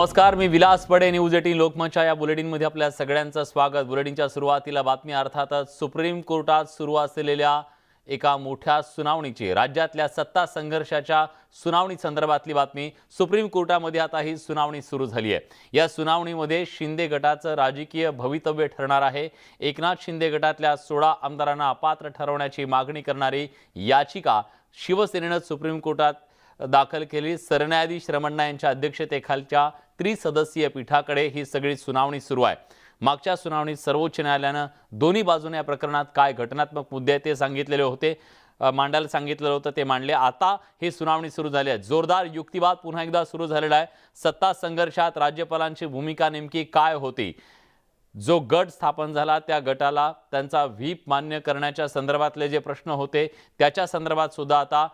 नमस्कार, मी विलास पडे. न्यूज 18 लोकमतच्या या बुलेटिनमध्ये आपल्या सगळ्यांचं स्वागत. बुलेटिनच्या सुरुवातीला बातमी अर्थातच सुप्रीम कोर्टात सुरू असलेल्या एका मोठ्या सुनावणीची, राज्यातल्या सत्ता संघर्षाच्या सुनावणी संदर्भातली बातमी. सुप्रीम कोर्टामध्ये आता ही सुनावणी सुरू झाली आहे. या सुनावणीमध्ये शिंदे गटाचं राजकीय भवितव्य ठरणार आहे. एकनाथ शिंदे गटातल्या 16 आमदारांना अपात्र ठरवण्याची मागणी करणारी याचिका शिवसेनेनं सुप्रीम कोर्टात दाखल केली. सरन्यायाधीश रमण्णा यांच्या अध्यक्षतेखालच्या त्रिसदस्यीय पीठाकडे ही सगळी सुनावणी सुरू आहे. मागच्या सुनावणीत सर्वोच्च न्यायालयानं दोन्ही बाजूने या प्रकरणात काय घटनात्मक मुद्दे ते सांगितलेले होते, मांडायला सांगितलेलं होतं, ते मांडले. आता ही सुनावणी सुरू झाली आहे. जोरदार युक्तिवाद पुन्हा एकदा सुरू झालेला आहे. सत्ता संघर्षात राज्यपालांची भूमिका नेमकी काय होती? जो गट स्थापन झाला त्या गटाला त्यांचा व्हीप मान्य करण्याच्या संदर्भातले जे प्रश्न होते त्याच्या संदर्भात सुद्धा आता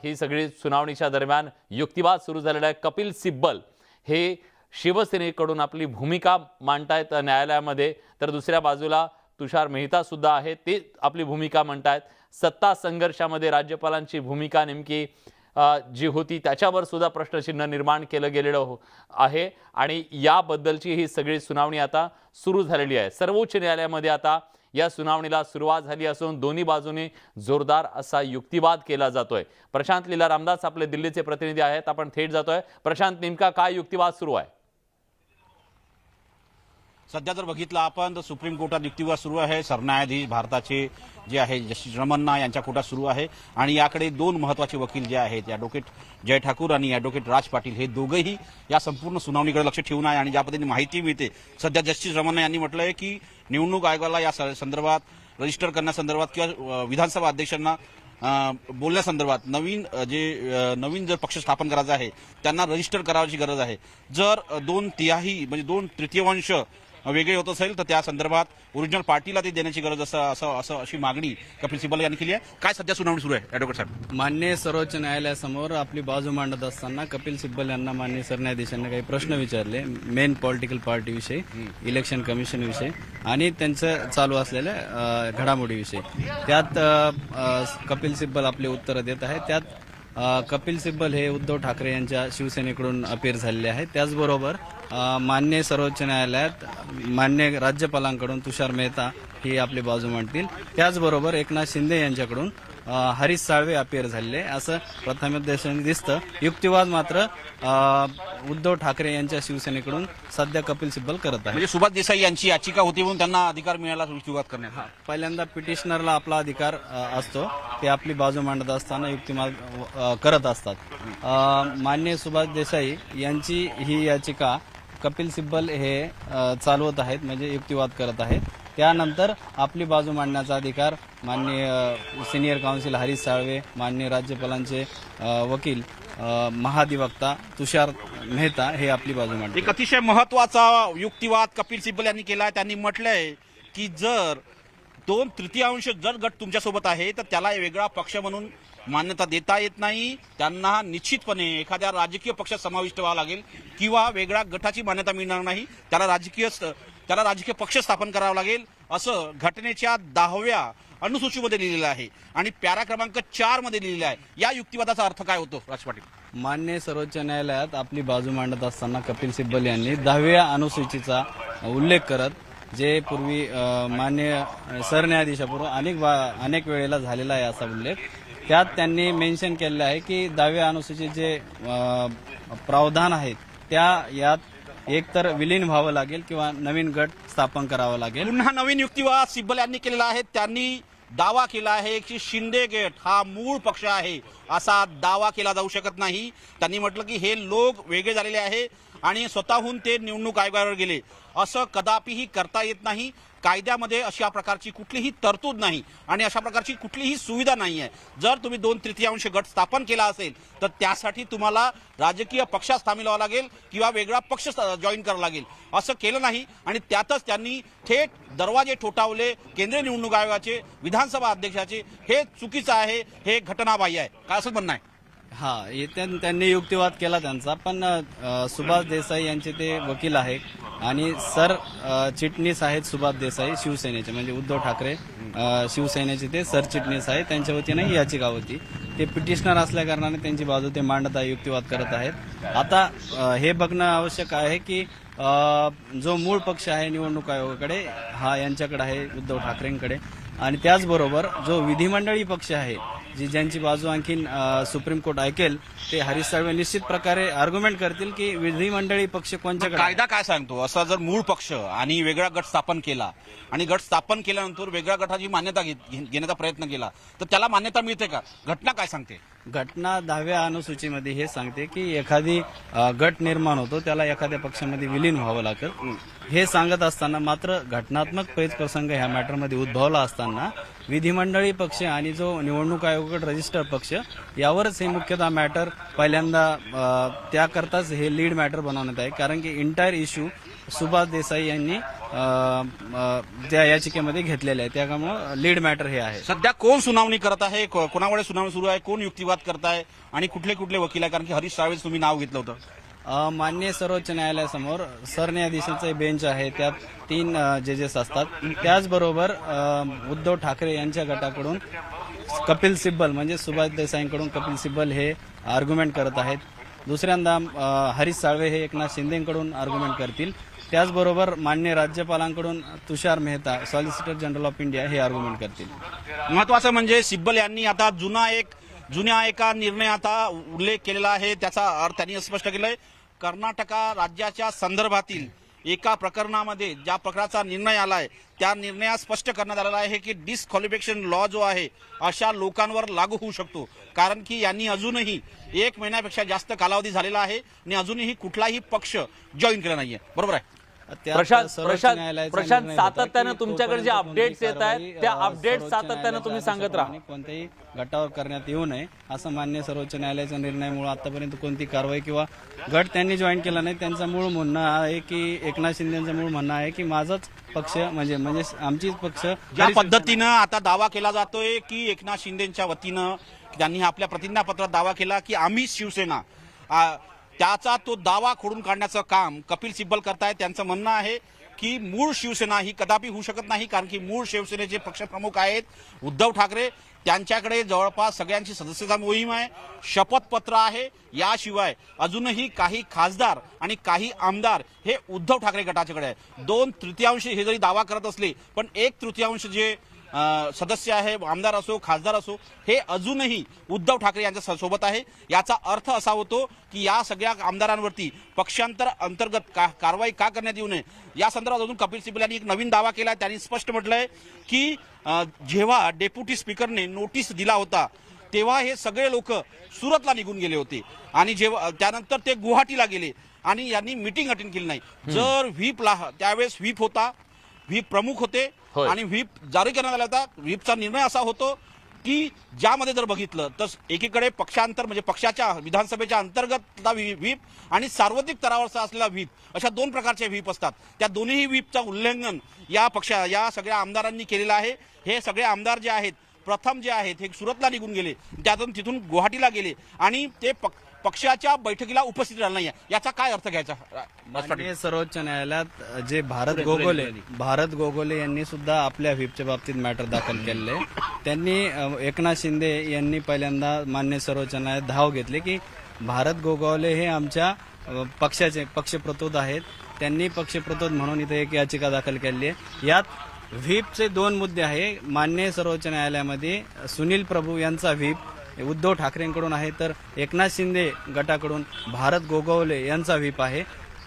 ही सगळी सुनावणीच्या दरम्यान युक्तिवाद सुरू झालेला आहे. कपिल सिब्बल हे शिवसेनेकडून आपली भूमिका मांडतायत न्यायालयामध्ये, तर दुसऱ्या बाजूला तुषार मेहता सुद्धा आहे, ते आपली भूमिका मांडतायत. सत्ता संघर्षामध्ये राज्यपालांची भूमिका नेमकी जी होती त्याच्यावर सुद्धा प्रश्नचिन्ह निर्माण केलं गेलेलं आहे आणि याबद्दलची ही सगळी सुनावणी आता सुरू झालेली आहे. सर्वोच्च न्यायालयामध्ये आता या सुनावणीला सुरुवात झाली असून दोन्ही बाजूने जोरदार असा युक्तिवाद केला जातोय. प्रशांत लीला रामदास आपले दिल्लीचे प्रतिनिधी आहेत, आपण थेट जातोय. प्रशांत, नेमका काय युक्तिवाद सुरू आहे? सध्या जर बघितलं आपण तर सुप्रीम कोर्टात युक्तिवाद सुरू आहे. सरन्यायाधीश भारताचे जे आहे जस्टिस रमण्णा यांच्या कोर्टात सुरू आहे आणि याकडे दोन महत्त्वाचे वकील जे आहेत, ॲडव्होकेट जय ठाकूर आणि ॲडव्होकेट राज पाटील, हे दोघंही या संपूर्ण सुनावणीकडे लक्ष ठेवून आहे. आणि ज्या पद्धतीने माहिती मिळते, सध्या जस्टिस रमण्णा यांनी म्हटलं आहे की निवडणूक आयोगाला या संदर्भात रजिस्टर करण्यासंदर्भात किंवा विधानसभा अध्यक्षांना बोलण्यासंदर्भात नवीन जर पक्ष स्थापन करायचा आहे त्यांना रजिस्टर करायची गरज आहे. जर 2/3 म्हणजे 2/3 वेगळे होत असेल तर त्या संदर्भात ओरिजिनल पार्टीला ते देण्याची गरज अशी मागणी कपिल सिब्बल यांनी केली आहे. काय सध्या सुनावणी सुरू आहे ॲडव्होकेट साहेब? माननीय सर्वोच्च न्यायालयासमोर आपली बाजू मांडत असताना कपिल सिब्बल यांना माननीय सरन्यायाधीशांना काही प्रश्न विचारले मेन पॉलिटिकल पार्टीविषयी, इलेक्शन कमिशनविषयी आणि त्यांचं चालू असलेल्या घडामोडीविषयी. त्यात कपिल सिब्बल आपले उत्तरं देत आहेत. त्यात कपिल सिब्बल हे उद्धव ठाकरे यांच्या शिवसेनेकडून अपीर झालेले आहेत. त्याचबरोबर मान्य सर्वोच्च न्यायालयात मान्य राज्यपालांकडून तुषार मेहता ही आपली बाजू मांडतील. त्याचबरोबर एकनाथ शिंदे यांच्याकडून हरीश साळवे अपीर झालेले असं प्रथमदर्शनी दिसतं. युक्तिवाद मात्र उद्धव ठाकरे यांच्या शिवसेनेकडून सध्या कपिल सिब्बल करत आहे. म्हणजे सुभाष देसाई यांची याचिका होती म्हणून त्यांना अधिकार मिळाला युक्तिवाद करण्याचा. पहिल्यांदा पिटिशनरला आपला अधिकार असतो, ते आपली बाजू मांडत असताना युक्तिवाद करत असतात. माननीय सुभाष देसाई यांची ही याचिका कपिल सिब्बल हे चालवत आहेत, म्हणजे युक्तिवाद करत आहेत. त्यानंतर आपली बाजू मांडण्याचा अधिकार माननीय सिनियर काउन्सिल हरीश साळवे, माननीय राज्यपालांचे वकील महाधिवक्ता तुषार मेहता हे आपली बाजू मांडतात. एक अतिशय महत्वाचा युक्तिवाद कपिल सिब्बल यांनी केला. त्यांनी म्हटलंय की जर 2/3 जर गट तुमच्यासोबत आहे तर त्याला वेगळा पक्ष म्हणून मान्यता देता येत नाही. त्यांना निश्चितपणे एखाद्या राजकीय पक्षात समाविष्ट व्हावं लागेल किंवा वेगळ्या गटाची मान्यता मिळणार नाही. त्याला राजकीय पक्ष स्थापन करावा लागेल असं घटनेच्या 10व्या अनुसूचीमध्ये लिहिलेलं आहे आणि पॅरा क्रमांक 4 मध्ये लिहिलेलं आहे. या युक्तिवादाचा अर्थ काय होतो राज पाटील? मान्य सर्वोच्च न्यायालयात आपली बाजू मांडत असताना कपिल सिब्बल यांनी 10व्या अनुसूचीचा उल्लेख करत, जे पूर्वी मान्य सरन्यायाधीशापूर्वी अनेक वेळेला झालेला आहे असा उल्लेख, त्यात त्यांनी मेन्शन केलेलं आहे की 10व्या अनुसूचित जे प्रावधान आहेत त्या यात एकतर विलीन व्हावं लागेल किंवा नवीन गट स्थापन करावा लागेल. पुन्हा नवीन युक्तिवाद सिब्बल यांनी केलेला आहे. त्यांनी दावा केला आहे की शिंदे गट हा मूळ पक्ष आहे असा दावा केला जाऊ शकत नाही. त्यांनी म्हटलं की हे लोक वेगळे झालेले आहे आणि स्वतःहून ते निवडणूक आयोगावर गेले, असं कदापिही करता येत नाही. कायद्यामध्ये अशा प्रकारची कुठलीही तरतूद नाही आणि अशा प्रकारची कुठलीही सुविधा नाही आहे. जर तुम्ही 2/3 गट स्थापन केला असेल तर त्यासाठी तुम्हाला राजकीय पक्षात सामील व्हावं लागेल किंवा वेगळा पक्ष जॉईन करावा लागेल. असं केलं नाही आणि त्यातच त्यांनी थेट दरवाजे ठोठावले केंद्रीय निवडणूक आयोगाचे, विधानसभा अध्यक्षाचे. हे चुकीचं आहे, हे घटनाबाह्य आहे. काय असं म्हणणं आहे? त्यांनी युक्तिवाद केला त्यांचा, पण सुभाष देसाई यांचे ते वकील आहेत आणि सर चिटणीस आहेत सुभाष देसाई शिवसेनेचे, म्हणजे उद्धव ठाकरे शिवसेनेचे ते सरचिटणीस आहेत. त्यांच्या वतीने ही याचिका होती. ते पिटिशनर असल्या कारणाने त्यांची बाजू ते मांडत आहे, युक्तिवाद करत आहेत. आता हे बघणं आवश्यक आहे की जो मूळ पक्ष आहे निवडणूक आयोगाकडे हा यांच्याकडे आहे, उद्धव ठाकरेंकडे, आणि त्याचबरोबर जो विधिमंडळी पक्ष आहे ज्यांची बाजू आणखीन सुप्रीम कोर्ट ऐकेल, ते हरीश साळवे निश्चित प्रकारे आर्ग्युमेंट करतील की विधिमंडळी पक्ष कोणच्याकडे आहे. कायदा काय सांगतो? असा जर मूळ पक्ष आणि वेगळा गट स्थापन केला आणि गट स्थापन केल्यानंतर वेगळ्या गटाची मान्यता घेण्याचा प्रयत्न केला तर त्याला मान्यता मिळते का? घटना काय सांगते? घटना 10व्या अनुसूचीमध्ये हे सांगते की एखादी गट निर्माण होतो, त्याला एखाद्या पक्षामध्ये विलीन व्हावं लागतं. हे सांगत असताना मात्र घटनात्मक पेच प्रसंग ह्या मॅटरमध्ये उद्भवला असताना विधिमंडळी पक्ष आणि जो निवडणूक आयोगाकडे रजिस्टर पक्ष यावरच हे मुख्यतः मॅटर पहिल्यांदा त्याकरताच हे लीड मॅटर बनवण्यात आहे. कारण की इंटायर इश्यू सुभाष देसाई यांनी त्या याचिकेमध्ये घेतलेले आहे, त्यामुळे लीड मॅटर हे आहे. सध्या कोण सुनावणी करत आहे, कोणामुळे सुनावणी सुरू आहे, कोण युक्तिवाद करत आहे आणि कुठले कुठले वकील आहे? कारण की हरीश साळवे तुम्ही नाव घेतलं होतं. माननीय सर्वोच्च न्यायालयासमोर सरन्यायाधीशांचे बेंच आहे, त्यात 3 जजेस असतात. त्याचबरोबर उद्धव ठाकरे यांच्या गटाकडून कपिल सिब्बल म्हणजे सुभाष देसाईंकडून कपिल सिब्बल हे आर्ग्युमेंट करत आहेत. दुसऱ्यांदा हरीश साळवे हे एकनाथ शिंदेकडून आर्ग्युमेंट करतील. त्याचबरोबर माननीय राज्यपालांकडून Tushar Mehta solicitor general of India हे आर्ग्युमेंट करतील. महत्वाचं म्हणजे सिब्बल यांनी आता जुन्या एका निर्णयाचा उल्लेख केलेला आहे. त्याचा अर्थ त्यांनी स्पष्ट केलंय, कर्नाटका राज्याच्या संदर्भातील एका प्रकरणामध्ये ज्या प्रकारचा निर्णय आलाय त्या निर्णयात स्पष्ट करण्यात आलेला आहे की डिस्क्वालिफिकेशन लॉ जो आहे अशा लोकांवर लागू होऊ शकतो. कारण की यांनी अजूनही 1 महिन्यापेक्षा जास्त कालावधी झालेला आहे आणि अजूनही कुठलाही पक्ष जॉईन केला नाहीये. बरोबर आहे? प्रशांत सातत्यानं तुमच्याकडे जे अपडेट्स येत आहेत त्या अपडेट सातत्यानं तुम्ही सांगत राहा. कोणत्याही गटावर करण्यात येऊ नये असं मान्य सर्वोच्च न्यायालयाच्या निर्णयामुळे आतापर्यंत कोणती कारवाई किंवा गट त्यांनी जॉईन केला नाही. त्यांचं मूळ म्हणणं आहे की एकनाथ शिंदेचं मूळ म्हणणं आहे की माझाच पक्ष म्हणजे आमचीच पक्ष. ज्या पद्धतीनं आता दावा केला जातोय की एकनाथ शिंदेच्या वतीनं त्यांनी आपल्या प्रतिज्ञापत्रात दावा केला की आम्ही शिवसेना, त्याचा तो दावा खोडून काढण्याचं काम कपिल सिब्बल करतायत. त्यांचं म्हणणं आहे की मूळ शिवसेना ही कदापि होऊ शकत नाही, कारण की मूळ शिवसेनेचे पक्षप्रमुख आहेत उद्धव ठाकरे. त्यांच्याकडे जवळपास सगळ्यांची सदस्यता मोहीम आहे, शपथपत्र आहे. याशिवाय अजूनही काही खासदार आणि काही आमदार हे उद्धव ठाकरे गटाच्याकडे आहे. 2/3 हे जरी दावा करत असले पण 1/3 जे सदस्य आहे, आमदार असो खासदार असो, हे अजूनही उद्धव ठाकरे यांच्या सोबत आहे. याचा अर्थ असा होतो की या सगळ्या आमदारांवरती पक्षांतर अंतर्गत कारवाई का करण्यात येऊ नये या संदर्भात अजून कपिल सिब्बल यांनी एक नवीन दावा केला. त्यांनी स्पष्ट म्हटलंय की जेव्हा डेप्युटी स्पीकरने नोटीस दिला होता तेव्हा हे सगळे लोक सुरतला निघून गेले होते आणि जेव्हा त्यानंतर ते गुवाहाटीला गेले आणि यांनी मीटिंग अटेंड केली नाही. जर व्हीपला त्यावेळेस व्हीप होता, व्हीप प्रमुख होते आणि व्हीप जारी करण्यात आला होता. व्हीपचा निर्णय असा होतो की ज्यामध्ये जर बघितलं तर एकीकडे पक्षांतर म्हणजे पक्षाच्या विधानसभेच्या अंतर्गत व्हीप आणि सार्वत्रिक स्तरावरचा असलेला व्हीप अशा 2 प्रकारचे व्हीप असतात. त्या दोन्ही व्हीपचा उल्लंघन या सगळ्या आमदारांनी केलेलं आहे. हे सगळे आमदार जे आहेत प्रथम जे आहेत हे सुरतला निघून गेले, तिथून गुवाहाटीला गेले आणि ते पक्षाच्या बैठकीला उपस्थित राहिला नाही. याचा काय अर्थ घ्यायचा? माननीय सर्वोच्च न्यायालयात जे भारत गोगोले यांनी सुद्धा आपल्या व्हीपच्या बाबतीत मॅटर दाखल केलेले. त्यांनी एकनाथ शिंदे यांनी पहिल्यांदा मान्य सर्वोच्च न्यायालयात धाव घेतली की भारत गोगोले हे आमच्या पक्षाचे पक्षप्रतोद आहेत. त्यांनी पक्षप्रतोद म्हणून इथे एक याचिका दाखल केली आहे. यात व्हीपचे 2 मुद्दे आहे. मान्य सर्वोच्च न्यायालयामध्ये सुनील प्रभू यांचा व्हीप उद्धव ठाकरेंकडून आहे, तर एकनाथ शिंदे गटाकडून भारत गोगोले यांचा व्हीप आहे.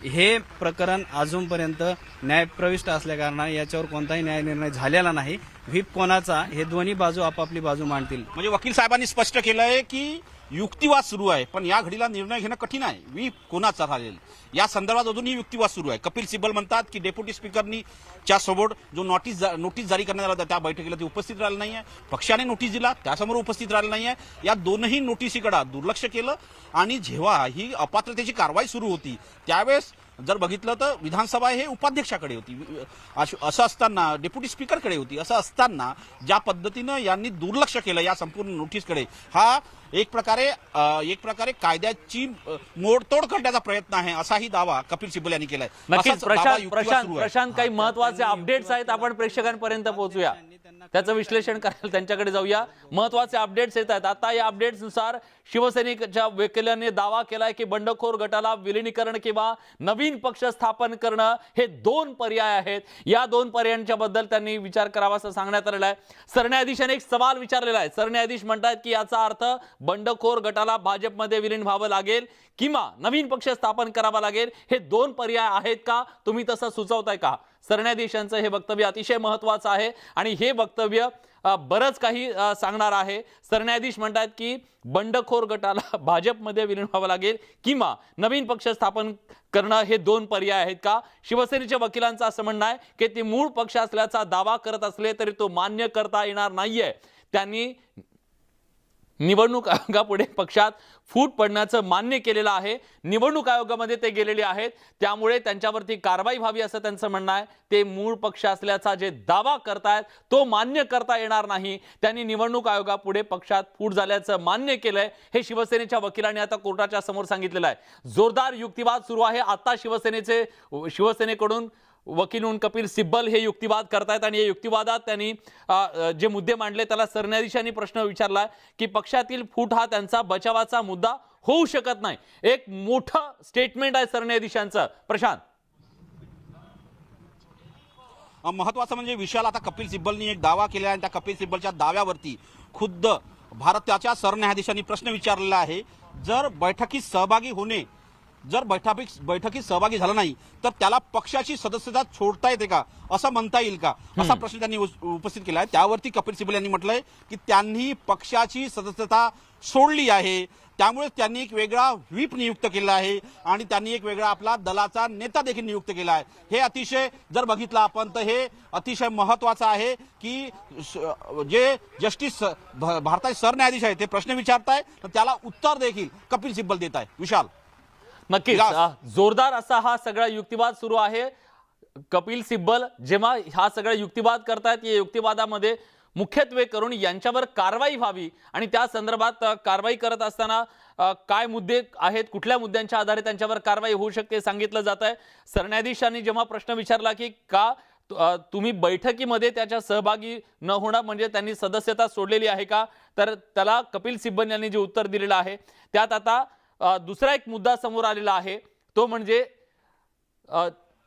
हे प्रकरण अजूनपर्यंत न्यायप्रविष्ट असल्याकारणाने याच्यावर कोणताही न्याय निर्णय झालेला नाही. व्हीप कोणाचा हे दोन्ही बाजू आपापली बाजू मांडतील. म्हणजे वकील साहेबांनी स्पष्ट केलंय की युक्तिवाद सुरू आहे पण या घडीला निर्णय घेणं कठीण आहे. व्हीप कोणाचा झालेला या संदर्भात अजूनही युक्तिवाद सुरू आहे. कपिल सिब्बल म्हणतात की डेप्युटी स्पीकरनी च्या समोर जो नोटीस जारी करण्यात आला होता त्या बैठकीला ते उपस्थित राहिलं नाहीये. पक्षाने नोटीस दिला त्यासमोर उपस्थित राहिलं नाहीये. या दोनही नोटीसीकडे दुर्लक्ष केलं आणि जेव्हा ही अपात्रतेची कारवाई सुरू होती त्यावेळेस जर बघितलं तर विधानसभा हे उपाध्यक्षाकडे होती, असं असताना डेप्युटी स्पीकरकडे होती. असं असताना ज्या पद्धतीनं यांनी दुर्लक्ष केलं या संपूर्ण नोटीसकडे, हा एक प्रकारे कायद्याची मोडतोड करण्याचा प्रयत्न आहे असाही दावा कपिल सिब्बल यांनी केलाय. नक्कीच प्रशांत काही महत्वाचे अपडेट्स आहेत, आपण प्रेक्षकांपर्यंत पोहोचूया. त्याचं विश्लेषण करायला त्यांच्याकडे जाऊया. महत्वाचे अपडेट्स येत आहेत. आता या अपडेट्सनुसार शिवसैनिकच्या वकिलांनी दावा केलाय की बंडखोर गटाला विलिनीकरण किंवा नवीन पक्ष स्थापन करणं हे दोन पर्याय आहेत. या दोन पर्यायांच्या बद्दल त्यांनी विचार करावा असं सांगण्यात आलेलं आहे. सरन्यायाधीशांनी एक सवाल विचारलेला आहे. सरन्यायाधीश म्हणतात की याचा अर्थ बंडखोर गटाला भाजपमध्ये विलीन व्हावं लागेल किंवा नवीन पक्ष स्थापन करावा लागेल, हे दोन पर्याय आहेत का, तुम्ही तसं सुचवताय का? सरन्यायाधीशांचं हे वक्तव्य अतिशय महत्त्वाचं आहे आणि हे वक्तव्य बरंच काही सांगणार आहे. सरन्यायाधीश म्हणतात की बंडखोर गटाला भाजपमध्ये विलीन व्हावं लागेल किंवा नवीन पक्ष स्थापन करणं हे दोन पर्याय आहेत का? शिवसेनेच्या वकिलांचं असं म्हणणं आहे की ते मूळ पक्ष असल्याचा दावा करत असले तरी तो मान्य करता येणार नाहीये. त्यांनी निवडणूक आयोगापुढे पक्षात फूट पडण्याचं मान्य केलेलं आहे. निवडणूक आयोगामध्ये ते गेलेले आहेत, त्यामुळे त्यांच्यावरती कारवाई व्हावी असं त्यांचं म्हणणं आहे. ते मूळ पक्ष असल्याचा जे दावा करतायत तो मान्य करता येणार नाही. त्यांनी निवडणूक आयोगापुढे पक्षात फूट झाल्याचं मान्य केलंय. हे शिवसेनेच्या वकिलांनी आता कोर्टाच्या समोर सांगितलेलं आहे. जोरदार युक्तिवाद सुरू आहे. आता शिवसेनेकडून वकील म्हणून कपिल सिब्बल हे युक्तिवाद करतायत आणि या युक्तिवादात त्यांनी जे मुद्दे मांडले त्याला सरन्यायाधीशांनी प्रश्न विचारला की पक्षातील फूट हा त्यांचा बचावाचा मुद्दा होऊ शकत नाही. एक मोठं स्टेटमेंट आहे सरन्यायाधीशांचं. प्रशांत, महत्वाचं म्हणजे विशाल, आता कपिल सिब्बलनी एक दावा केला आणि त्या कपिल सिब्बलच्या दाव्यावरती खुद्द भारताच्या सरन्यायाधीशांनी प्रश्न विचारलेला आहे. जर बैठकीत सहभागी झाला नाही तर त्याला पक्षाची सदस्यता सोडता येते का, असं म्हणता येईल का, असा प्रश्न त्यांनी उपस्थित केला आहे. त्यावरती कपिल सिब्बल यांनी म्हटलंय की त्यांनी पक्षाची सदस्यता सोडली आहे, त्यामुळे त्यांनी एक वेगळा व्हीप नियुक्त केला आहे आणि त्यांनी एक वेगळा आपला दलाचा नेता देखील नियुक्त केला आहे. हे अतिशय जर बघितलं आपण तर हे अतिशय महत्वाचं आहे की जे जस्टिस भारताचे सरन्यायाधीश आहेत ते प्रश्न विचारताय तर त्याला उत्तर देखील कपिल सिब्बल देत आहे. विशाल, नक्कीच जोरदार असा हा सगळा युक्तिवाद सुरू आहे. कपिल सिब्बल जेव्हा हा सगळा युक्तिवाद करतायत, या युक्तिवादामध्ये मुख्यत्वे करून यांच्यावर कारवाई व्हावी आणि त्या संदर्भात कारवाई करत असताना काय मुद्दे आहेत, कुठल्या मुद्द्यांच्या आधारे त्यांच्यावर कारवाई होऊ शकते सांगितलं जात आहे. सरन्यायाधीशांनी जेव्हा प्रश्न विचारला की का तुम्ही बैठकीमध्ये त्याच्या सहभागी न होणं म्हणजे त्यांनी सदस्यता सोडलेली आहे का, तर त्याला कपिल सिब्बल यांनी जे उत्तर दिलेलं आहे त्यात आता दुसरा एक मुद्दा समोर आलेला आहे. तो म्हणजे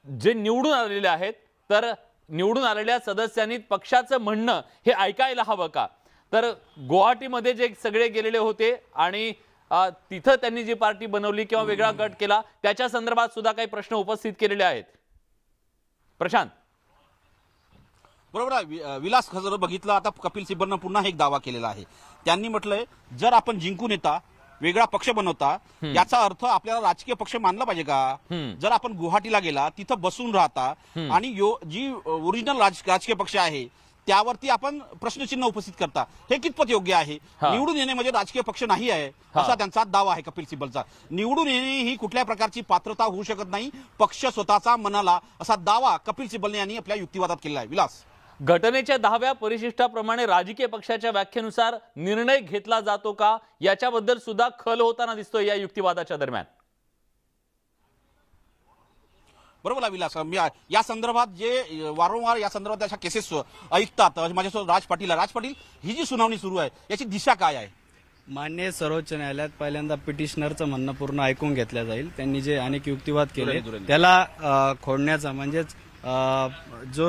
जे निवडून आलेले आहेत तर निवडून आलेल्या सदस्यांनी पक्षाचं म्हणणं हे ऐकायला हवं का. तर गुवाहाटीमध्ये जे सगळे गेलेले होते आणि तिथं त्यांनी जी पार्टी बनवली किंवा वेगळा गट केला त्याच्या संदर्भात सुद्धा काही प्रश्न उपस्थित केलेले आहेत. प्रशांत, बरोबर आहे विलास. जर बघितलं आता कपिल सिब्बलनं पुन्हा एक दावा केलेला आहे. त्यांनी म्हटलंय जर आपण जिंकून येता वेगळा पक्ष बनवता याचा अर्थ आपल्याला राजकीय पक्ष मानला पाहिजे का. जर आपण गुवाहाटीला गेला तिथं बसून राहता आणि जी ओरिजिनल राजकीय पक्ष आहे त्यावरती आपण प्रश्नचिन्ह उपस्थित करता, हे कितपत योग्य आहे. निवडून येणे म्हणजे राजकीय पक्ष नाही आहे असा त्यांचा दावा आहे कपिल सिब्बलचा. निवडून येणे ही कुठल्या प्रकारची पात्रता होऊ शकत नाही, पक्ष स्वतःचा मनाला, असा दावा कपिल सिब्बल यांनी आपल्या युक्तिवादात केला आहे. विलास, घटनेच्या 10व्या परिशिष्टाप्रमाणे राजकीय पक्षाच्या व्याख्येनुसार निर्णय घेतला जातो का याच्याबद्दल सुद्धा खल होताना दिसतोय या युक्तिवादाच्या दरम्यान. बरोबर आहे विलास. या संदर्भात जे वारंवार या संदर्भात अशा केसेस ऐकतात माझ्यासोबत राज पाटील, ही जी सुनावणी सुरू आहे याची दिशा काय आहे. मान्य सर्वोच्च न्यायालयात पहिल्यांदा पिटिशनरचं म्हणणं पूर्ण ऐकून घेतलं जाईल. त्यांनी जे अनेक युक्तिवाद केले त्याला खोडण्याचा म्हणजेच जो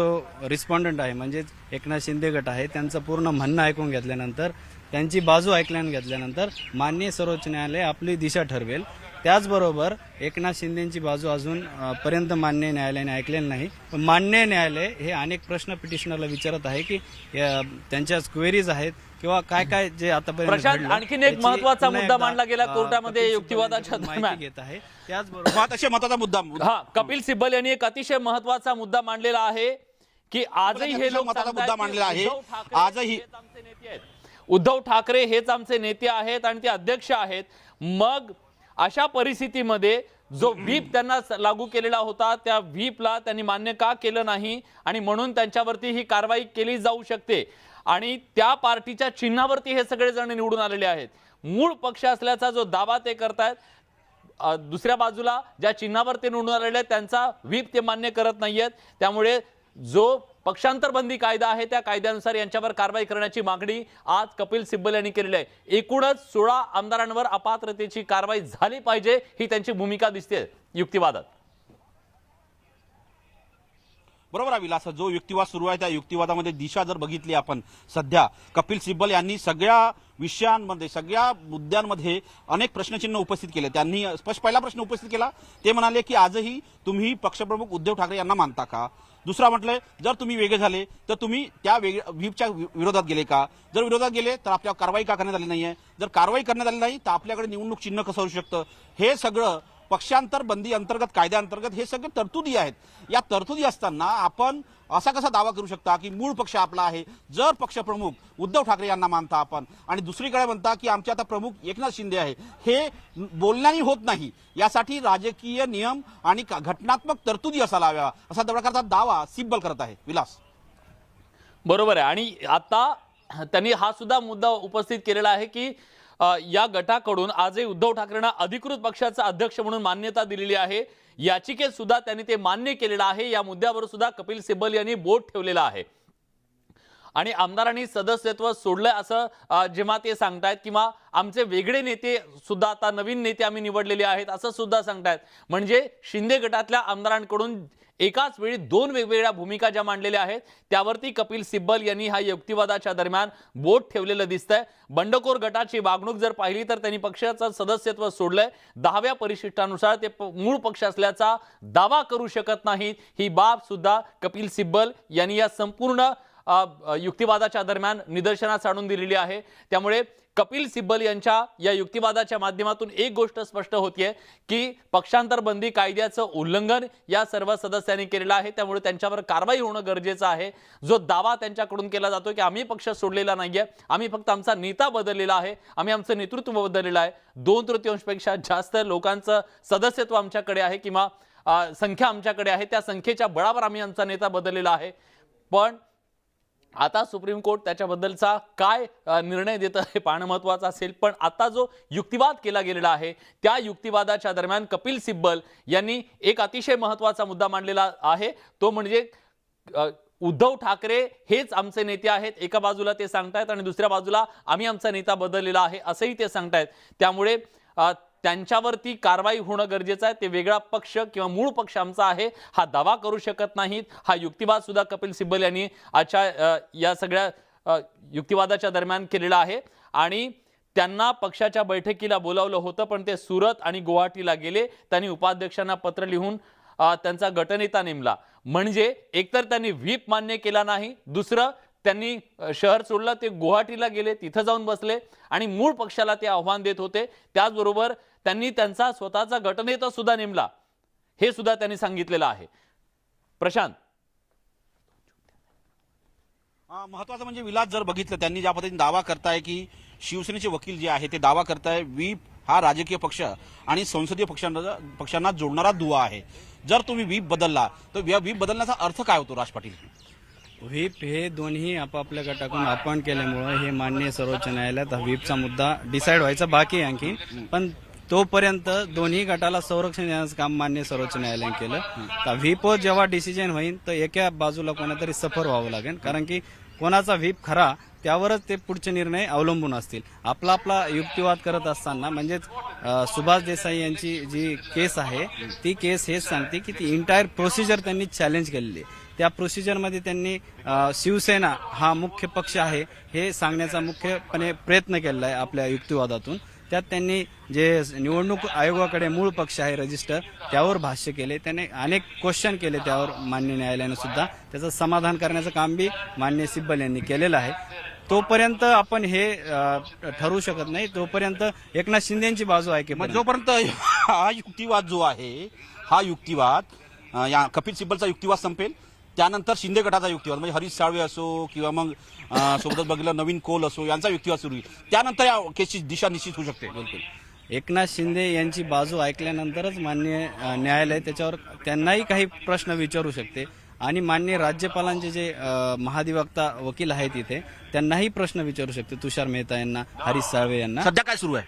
रिस्पॉन्डंट आहे म्हणजेच एकनाथ शिंदे गट आहे त्यांचं पूर्ण म्हणणं ऐकून घेतल्यानंतर त्यांची बाजू ऐकून घेतल्यानंतर माननीय सर्वोच्च न्यायालय आपली दिशा ठरवेल. त्याचबरोबर एकनाथ शिंदेची बाजू अजून पर्यंत माननीय न्यायालयाने ऐकलेली नाही. माननीय न्यायालय हे अनेक प्रश्न पिटिशनरला विचारत आहे की त्यांच्या क्वेरीज आहेत किंवा काय काय जे आतापर्यंत प्रशांत, आणखीन एक महत्त्वाचा मुद्दा मांडला गेला कोर्टामध्ये युक्तिवादाच्या दरम्यान घेत आहे. त्याचबरोबर महत्वाचा मुद्दा कपिल सिब्बल यांनी एक अतिशय महत्त्वाचा मुद्दा मांडलेला आहे की आजही हे लोक मुद्दा मांडलेला आहे. आजही उद्धव ठाकरे हेच आमचे नेते आहेत आणि ते अध्यक्ष आहेत. मग अशा परिस्थितीमध्ये जो व्हीप त्यांना लागू केलेला होता त्या व्हीपला त्यांनी मान्य का केलं नाही आणि म्हणून त्यांच्यावरती ही कारवाई केली जाऊ शकते आणि त्या पार्टीच्या चिन्हावरती हे सगळे जण निवडून आलेले आहेत. मूळ पक्ष असल्याचा जो दावा ते करतायत, दुसऱ्या बाजूला ज्या चिन्हावर ते निवडून आलेले आहेत त्यांचा व्हीप ते मान्य करत नाहीयेत. त्यामुळे जो पक्षांतर बंदी कायदा आहे त्या कायद्यानुसार यांच्यावर कारवाई करण्याची मागणी आज कपिल सिब्बल यांनी केलेली आहे। एकूणच 16 आमदारांवर अपात्रतेची कारवाई झाली पाहिजे ही त्यांची भूमिका दिसते युक्तिवादात। बरोबर आहे विलास, जो युक्तिवाद सुरू आहे त्या युक्तिवादामध्ये दिशा जर बघितली आपण सध्या कपिल सिब्बल यांनी सगळ्या विषयांमध्ये सगळ्या मुद्द्यांमध्ये अनेक प्रश्नचिन्ह उपस्थित केले। त्यांनी पहिला प्रश्न उपस्थित केला, ते म्हणाले की आजही तुम्ही पक्षप्रमुख उद्धव ठाकरे यांना मानता का? दुसरा म्हटलंय जर तुम्ही वेगळे झाले तर तुम्ही त्या व्हीपच्या विरोधात गेले का? जर विरोधात गेले तर आपल्यावर कारवाई का करण्यात आली नाहीये? जर कारवाई करण्यात आली नाही तर आपल्याकडे निवडणूक चिन्ह कसं होऊ शकतं? हे सगळं पक्षांतर बंदी अंतर्गत कायद्याअंतर्गत हे सगळे तरतुदी आहेत। या तरतुदी असताना आपण असा कसा दावा करू शकता की मूळ पक्ष आपला आहे जर पक्षप्रमुख उद्धव ठाकरे यांना मानता आपण आणि दुसरीकडे म्हणता की आमचे आता प्रमुख एकनाथ शिंदे आहे? हे बोलण्याने होत नाही, यासाठी राजकीय नियम आणि घटनात्मक तरतुदी असायला हव्या असा प्रकारचा दावा सिब्बल करत आहे। विलास बरोबर आहे। आणि आता त्यांनी हा सुद्धा मुद्दा उपस्थित केलेला आहे की या गटाकडून आजही उद्धव ठाकरेंना अधिकृत पक्षाचा अध्यक्ष म्हणून मान्यता दिलेली आहे। याचिकेत सुद्धा त्यांनी ते मान्य केलेलं आहे। या मुद्द्यावर सुद्धा कपिल सिब्बल यांनी बोट ठेवलेलं आहे आणि आमदारांनी सदस्यत्व सोडलंय असं जेव्हा ते सांगतायत किंवा आमचे वेगळे नेते सुद्धा आता नवीन नेते आम्ही निवडलेले आहेत असं सुद्धा सांगतायत, म्हणजे शिंदे गटातल्या आमदारांकडून एकाच वेळी दोन वेगवेगळ्या भूमिका ज्या मांडलेल्या आहेत त्यावरती कपिल सिब्बल यांनी हा युक्तिवादाच्या दरम्यान बोट ठेवलेलं दिसतंय। बंडखोर गटाची वागणूक जर पाहिली तर त्यांनी पक्षाचं सदस्यत्व सोडलंय, 10व्या परिशिष्टानुसार ते मूळ पक्ष असल्याचा दावा करू शकत नाहीत। ही बाब सुद्धा कपिल सिब्बल यांनी या संपूर्ण युक्तिवादाच्या दरम्यान निदर्शनास आणून दिलेली आहे। त्यामुळे कपिल सिब्बल यांच्या या युक्तिवादाच्या माध्यमातून एक गोष्ट स्पष्ट होतीये की पक्षांतर बंदी कायद्याचं उल्लंघन या सर्व सदस्यांनी केलेलं आहे, त्यामुळे त्यांच्यावर कारवाई होणं गरजेचं आहे। जो दावा त्यांच्याकडून केला जातो की आम्ही पक्ष सोडलेला नाहीये, आम्ही फक्त आमचा नेता बदललेला आहे, आम्ही आमचं नेतृत्व बदललेलं आहे, 2/3 पेक्षा जास्त लोकांचं सदस्यत्व आमच्याकडे आहे किंवा संख्या आमच्याकडे आहे, त्या संख्येच्या बळावर आम्ही आमचा नेता बदललेला आहे। पण आता सुप्रीम कोर्ट त्याच्याबद्दलचा काय निर्णय देतं हे पाहणं महत्त्वाचं असेल। पण आता जो युक्तिवाद केला गेलेला आहे त्या युक्तिवादाच्या दरम्यान कपिल सिब्बल यांनी एक अतिशय महत्त्वाचा मुद्दा मांडलेला आहे, तो म्हणजे उद्धव ठाकरे हेच आमचे नेते आहेत एका बाजूला ते सांगतायत आणि दुसऱ्या बाजूला आम्ही आमचा नेता बदललेला आहे असंही ते सांगतायत। त्यामुळे त्यांच्यावरती कारवाई होणं गरजेचं आहे। ते वेगळा पक्ष किंवा मूळ पक्ष आमचा आहे हा दावा करू शकत नाहीत। हा युक्तिवाद सुद्धा कपिल सिब्बल यांनी आजच्या या सगळ्या युक्तिवादाच्या दरम्यान केलेला आहे आणि त्यांना पक्षाच्या बैठकीला बोलावलं होतं पण ते सुरत आणि गुवाहाटीला गेले। त्यांनी उपाध्यक्षांना पत्र लिहून त्यांचा गटनेता नेमला, म्हणजे एकतर त्यांनी व्हीप मान्य केला नाही, दुसरं त्यांनी शहर सोडलं, ते गुवाहाटीला गेले, तिथं जाऊन बसले आणि मूळ पक्षाला ते आव्हान देत होते। त्याचबरोबर त्यांनी त्यांचा स्वतःचा गटनेता सुद्धा नेमला, हे सुद्धा त्यांनी सांगितलेलं आहे। प्रशांत महत्वाचं म्हणजे विलास जर बघितलं त्यांनी ज्या पद्धतीने दावा करताय की शिवसेनेचे वकील जे आहे ते दावा करताय व्हीप हा राजकीय पक्ष आणि संसदीय पक्षांना जोडणारा दुवा आहे। जर तुम्ही व्हीप बदलला तर व्हीप बदलण्याचा अर्थ काय होतो राज पाटील? व्हीप हे दोन्ही आपापल्या गटाकडून अपॉइंट केल्यामुळे हे माननीय सर्वोच्च न्यायालयात व्हीपचा मुद्दा डिसाईड व्हायचा बाकी आहे आणखी, पण तोपर्यंत दोन्ही गटाला संरक्षण देण्याचं काम माननीय सर्वोच्च न्यायालयाने केलं। तर व्हीप जेव्हा डिसिजन होईल तर एका बाजूला कोणातरी सफर व्हावं लागेल, कारण की कोणाचा व्हीप खरा त्यावरच ते पुढचे निर्णय अवलंबून असतील। आपला आपला युक्तिवाद करत असताना म्हणजेच सुभाष देसाई यांची जी केस आहे ती केस हेच सांगते की ती इंटायर प्रोसिजर त्यांनी चॅलेंज केलेली आहे। त्या प्रोसिजरमध्ये त्यांनी शिवसेना हा मुख्य पक्ष आहे हे सांगण्याचा मुख्यपणे प्रयत्न केलेला आहे आपल्या युक्तिवादातून। त्यात त्यांनी जे निवडणूक आयोगाकडे मूळ पक्ष आहे रजिस्टर त्यावर भाष्य केले, त्याने अनेक क्वेश्चन केले त्यावर मान्य न्यायालयाने सुद्धा त्याचं समाधान करण्याचं काम बी मान्य सिब्बल यांनी केलेलं आहे। तोपर्यंत आपण हे ठरवू शकत नाही, तोपर्यंत एकनाथ शिंदेची बाजू आहे की जोपर्यंत हा युक्तिवाद जो आहे हा युक्तिवाद या कपिल सिब्बलचा युक्तिवाद संपेल त्यानंतर शिंदे गटाचा युक्तिवाद म्हणजे हरीश साळवे असो किंवा मग सोबतच बघितलं नवीन कोल असो यांचा युक्तिवाद सुरू होईल, त्यानंतर या केसची दिशा निश्चित होऊ शकते। बिलकुल एकनाथ शिंदे यांची बाजू ऐकल्यानंतरच मान्य न्यायालय त्याच्यावर त्यांनाही काही प्रश्न विचारू शकते आणि मान्य राज्यपालांचे जे महाधिवक्ता वकील आहेत इथे त्यांनाही प्रश्न विचारू शकते, तुषार मेहता यांना, हरीश साळवे यांना। सध्या काय सुरू आहे?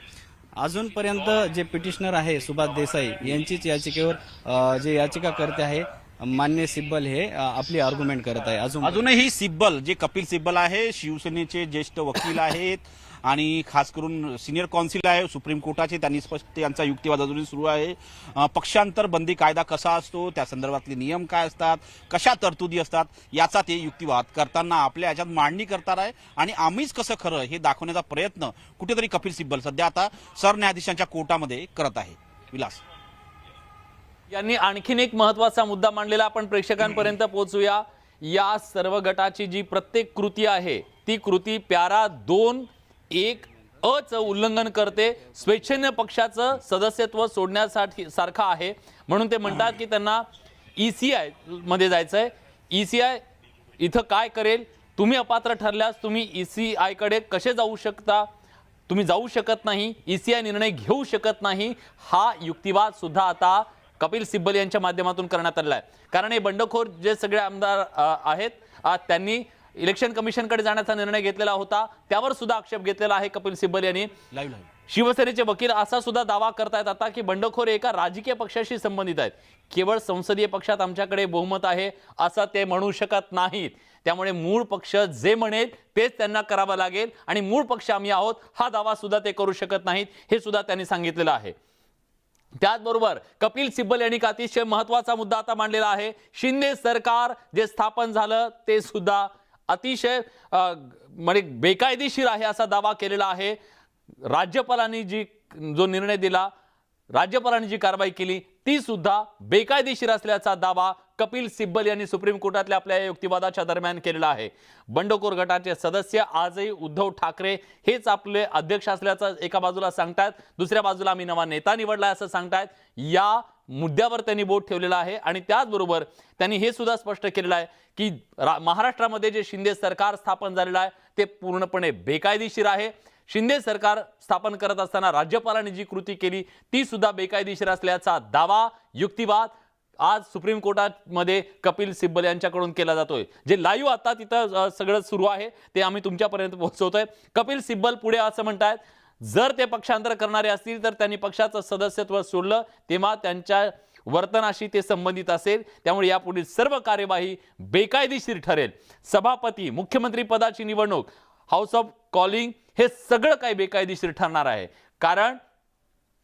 अजूनपर्यंत जे पिटिशनर आहे सुभाष देसाई यांचीच याचिकेवर जे याचिकाकर्ते आहे मान्य सिब्बल हे आपली आर्ग्युमेंट करत आहे. अजूनही सिब्बल जे कपिल सिब्बल आहे शिवसेनेचे ज्येष्ठ वकील आहेत आणि खास करून सिनियर कौन्सिल आहे सुप्रीम कोर्टाचे, त्यांनी स्पष्ट यांचा युक्तिवाद अजूनही सुरू आहे. पक्षांतर बंदी कायदा कसा असतो, त्या संदर्भातले नियम काय असतात, कशा तरतुदी असतात, याचा ते युक्तिवाद करताना आपल्या याच्यात मांडणी करतात आहे आणि आम्हीच कसं खरं हे दाखवण्याचा प्रयत्न कुठेतरी कपिल सिब्बल सध्या आता सरन्यायाधीशांच्या कोर्टामध्ये करत आहे. विलास यांनी आणखीन एक महत्वाचा मुद्दा मांडलेला आपण प्रेक्षकांपर्यंत पोहोचूया. या सर्व गटाची जी प्रत्येक कृती आहे ती कृती प्यारा 2(1)(अ) चं उल्लंघन करते. स्वेच्छेने पक्षाचं सदस्यत्व सोडण्यासाठी सारखं आहे म्हणून ते म्हणतात की त्यांना ECI मध्ये जायचंय. ECI इथं काय करेल, तुम्ही अपात्र ठरल्यास तुम्ही ECI कडे कसे जाऊ शकता, तुम्ही जाऊ शकत नाही, ECI निर्णय घेऊ शकत नाही. हा युक्तिवाद सुद्धा आता कपिल सिब्बल यांच्या माध्यमातून करण्यात आलेला आहे. कारण हे बंडखोर जे सगळे आमदार आहेत त्यांनी इलेक्शन कमिशनकडे जाण्याचा निर्णय घेतलेला होता, त्यावर सुद्धा आक्षेप घेतलेला आहे कपिल सिब्बल यांनी. शिवसेनेचे वकील असा सुद्धा दावा करतायत आता की बंडखोर एका राजकीय पक्षाशी संबंधित आहेत. केवळ संसदीय पक्षात आमच्याकडे बहुमत आहे असं ते म्हणू शकत नाहीत. त्यामुळे मूळ पक्ष जे म्हणेल तेच त्यांना करावं लागेल आणि मूळ पक्ष आम्ही आहोत हा दावा सुद्धा ते करू शकत नाहीत, हे सुद्धा त्यांनी सांगितलेलं आहे. त्याचबरोबर कपिल सिब्बल यांनी अतिशय महत्वाचा मुद्दा आता मांडलेला आहे. शिंदे सरकार जे स्थापन झालं ते सुद्धा अतिशय म्हणजे बेकायदेशीर आहे असा दावा केलेला आहे. राज्यपालांनी जो निर्णय दिला, राज्यपालांनी जी कारवाई केली ती सुद्धा बेकायदेशीर असल्याचा दावा कपिल सिब्बल यांनी सुप्रीम कोर्टातल्या आपल्या युक्तिवादाच्या दरम्यान केलेला आहे. बंडखोर गटाचे सदस्य आजही उद्धव ठाकरे हेच आपले अध्यक्ष असल्याचं एका बाजूला सांगतात, दुसऱ्या बाजूला आम्ही नवा नेता निवडला असं सांगतायत. या मुद्द्यावर त्यांनी बोट ठेवलेला आहे आणि त्याचबरोबर त्यांनी हे सुद्धा स्पष्ट केलेलं आहे की महाराष्ट्रामध्ये जे शिंदे सरकार स्थापन झालेलं आहे ते पूर्णपणे बेकायदेशीर आहे. शिंदे सरकार स्थापन करत असताना राज्यपालांनी जी कृती केली ती सुद्धा बेकायदेशीर असल्याचा दावा, युक्तिवाद आज सुप्रीम कोर्टामध्ये कपिल सिब्बल यांच्याकडून केला जातोय. जे लाईव्ह आता तिथं सगळं सुरू आहे ते आम्ही तुमच्यापर्यंत पोहोचवतोय. कपिल सिब्बल पुढे असं म्हणतायत, जर ते पक्षांतर करणारे असतील तर त्यांनी पक्षाचं सदस्यत्व सोडलं तेव्हा त्यांच्या वर्तनाशी ते संबंधित असेल, त्यामुळे यापुढील सर्व कार्यवाही बेकायदेशीर ठरेल. सभापती, मुख्यमंत्री पदाची निवडणूक, हाऊस ऑफ कॉलिंग हे सगळं काही बेकायदेशीर ठरणार आहे. कारण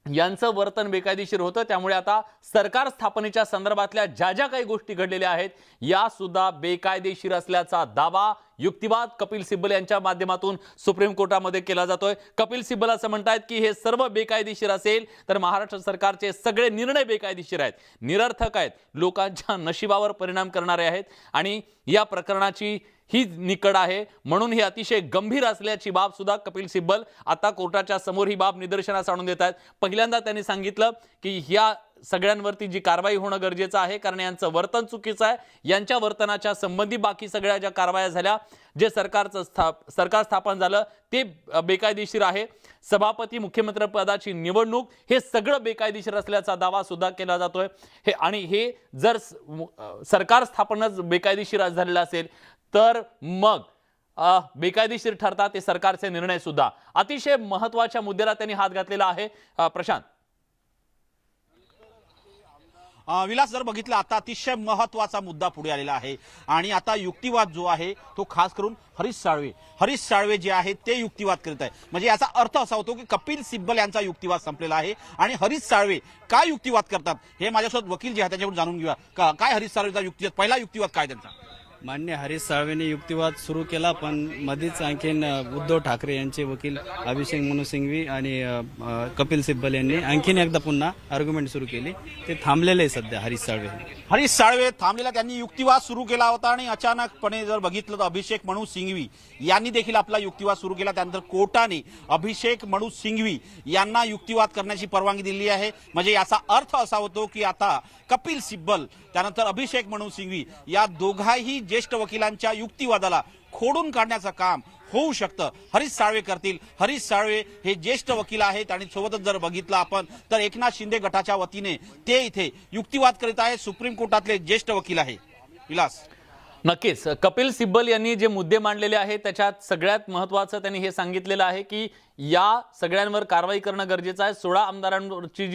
यांचं वर्तन बेकायदेशीर होतं, त्यामुळे आता सरकार स्थापनेच्या संदर्भातल्या ज्या काही गोष्टी घडलेल्या आहेत या सुद्धा बेकायदेशीर असल्याचा दावा, युक्तिवाद कपिल सिब्बल यांच्या माध्यमातून सुप्रीम कोर्टामध्ये केला जातोय. कपिल सिब्बल असं म्हणतायत की हे सर्व बेकायदेशीर असेल तर महाराष्ट्र सरकारचे सगळे निर्णय बेकायदेशीर आहेत, निरर्थक आहेत, लोकांच्या नशिबावर परिणाम करणारे आहेत आणि या प्रकरणाची ही निकड आहे. म्हणून ही अतिशय गंभीर असल्याची बाब सुद्धा कपिल सिब्बल आता कोर्टाच्या समोर ही बाब निदर्शनास आणून देत आहेत. पहिल्यांदा त्यांनी सांगितलं की ह्या सगळ्यांवरती जी कारवाई होणं गरजेचं आहे कारण यांचं वर्तन चुकीचं आहे. यांच्या वर्तनाच्या संबंधी बाकी सगळ्या ज्या कारवाया झाल्या, जे सरकार स्थापन झालं ते बेकायदेशीर आहे. सभापती, मुख्यमंत्री पदाची निवडणूक हे सगळं बेकायदेशीर असल्याचा दावा सुद्धा केला जातोय. हे जर सरकार स्थापनच बेकायदेशीर झालेलं असेल तर मग बेकायदेशीर ठरतात ते सरकारचे निर्णय सुद्धा. अतिशय महत्वाच्या मुद्द्याला त्यांनी हात घातलेला आहे. प्रशांत, विलास, जर बघितलं आता अतिशय महत्वाचा मुद्दा पुढे आलेला आहे आणि आता युक्तिवाद जो आहे तो खास करून हरीश साळवे जे आहेत ते युक्तिवाद करीत आहे. म्हणजे याचा अर्थ असा होतो की कपिल सिब्बल यांचा युक्तिवाद संपलेला आहे आणि हरीश साळवे काय युक्तिवाद करतात हे माझ्यासोबत वकील जे आहेत त्याच्याकडून जाणून घेऊया. काय हरीश साळवेचा युक्तिवाद, पहिला युक्तिवाद काय त्यांचा? मान्य हरीश साळवेने युक्तिवाद सुरू केला, पण मध्येच आणखीन उद्धव ठाकरे यांचे वकील अभिषेक मनु सिंघवी आणि कपिल सिब्बल यांनी आणखीन एकदा पुन्हा आर्ग्युमेंट सुरू केली. ते थांबलेले सध्या हरीश साळवे थांबलेला. त्यांनी युक्तिवाद सुरू केला होता आणि अचानकपणे जर बघितलं तर अभिषेक मनु सिंघवी यांनी देखील आपला युक्तिवाद सुरू केला. त्यानंतर कोर्टाने अभिषेक मनु सिंघवी यांना युक्तिवाद करण्याची परवानगी दिली आहे. म्हणजे याचा अर्थ असा होतो की आता कपिल सिब्बल त्यानंतर अभिषेक मनु सिंघवी या दोघाही ज्येष्ठ वकिलांच्या युक्तिवादाला खोडून काढण्याचं काम होऊ शकतं. हरीश साळवे करतील. हरीश साळवे हे ज्येष्ठ वकील आहेत आणि सोबतच जर बघितलं आपण तर एकनाथ शिंदे गटाच्या वतीने ते इथे युक्तिवाद करीत आहे. सुप्रीम कोर्टातले ज्येष्ठ वकील आहे. विलास, नक्कीच कपिल सिब्बल यांनी जे मुद्दे मांडलेले आहेत त्याच्यात सगळ्यात महत्त्वाचं त्यांनी हे सांगितलेलं आहे की या सगळ्यांवर कारवाई करणं गरजेचं आहे. 16 आमदारांवरची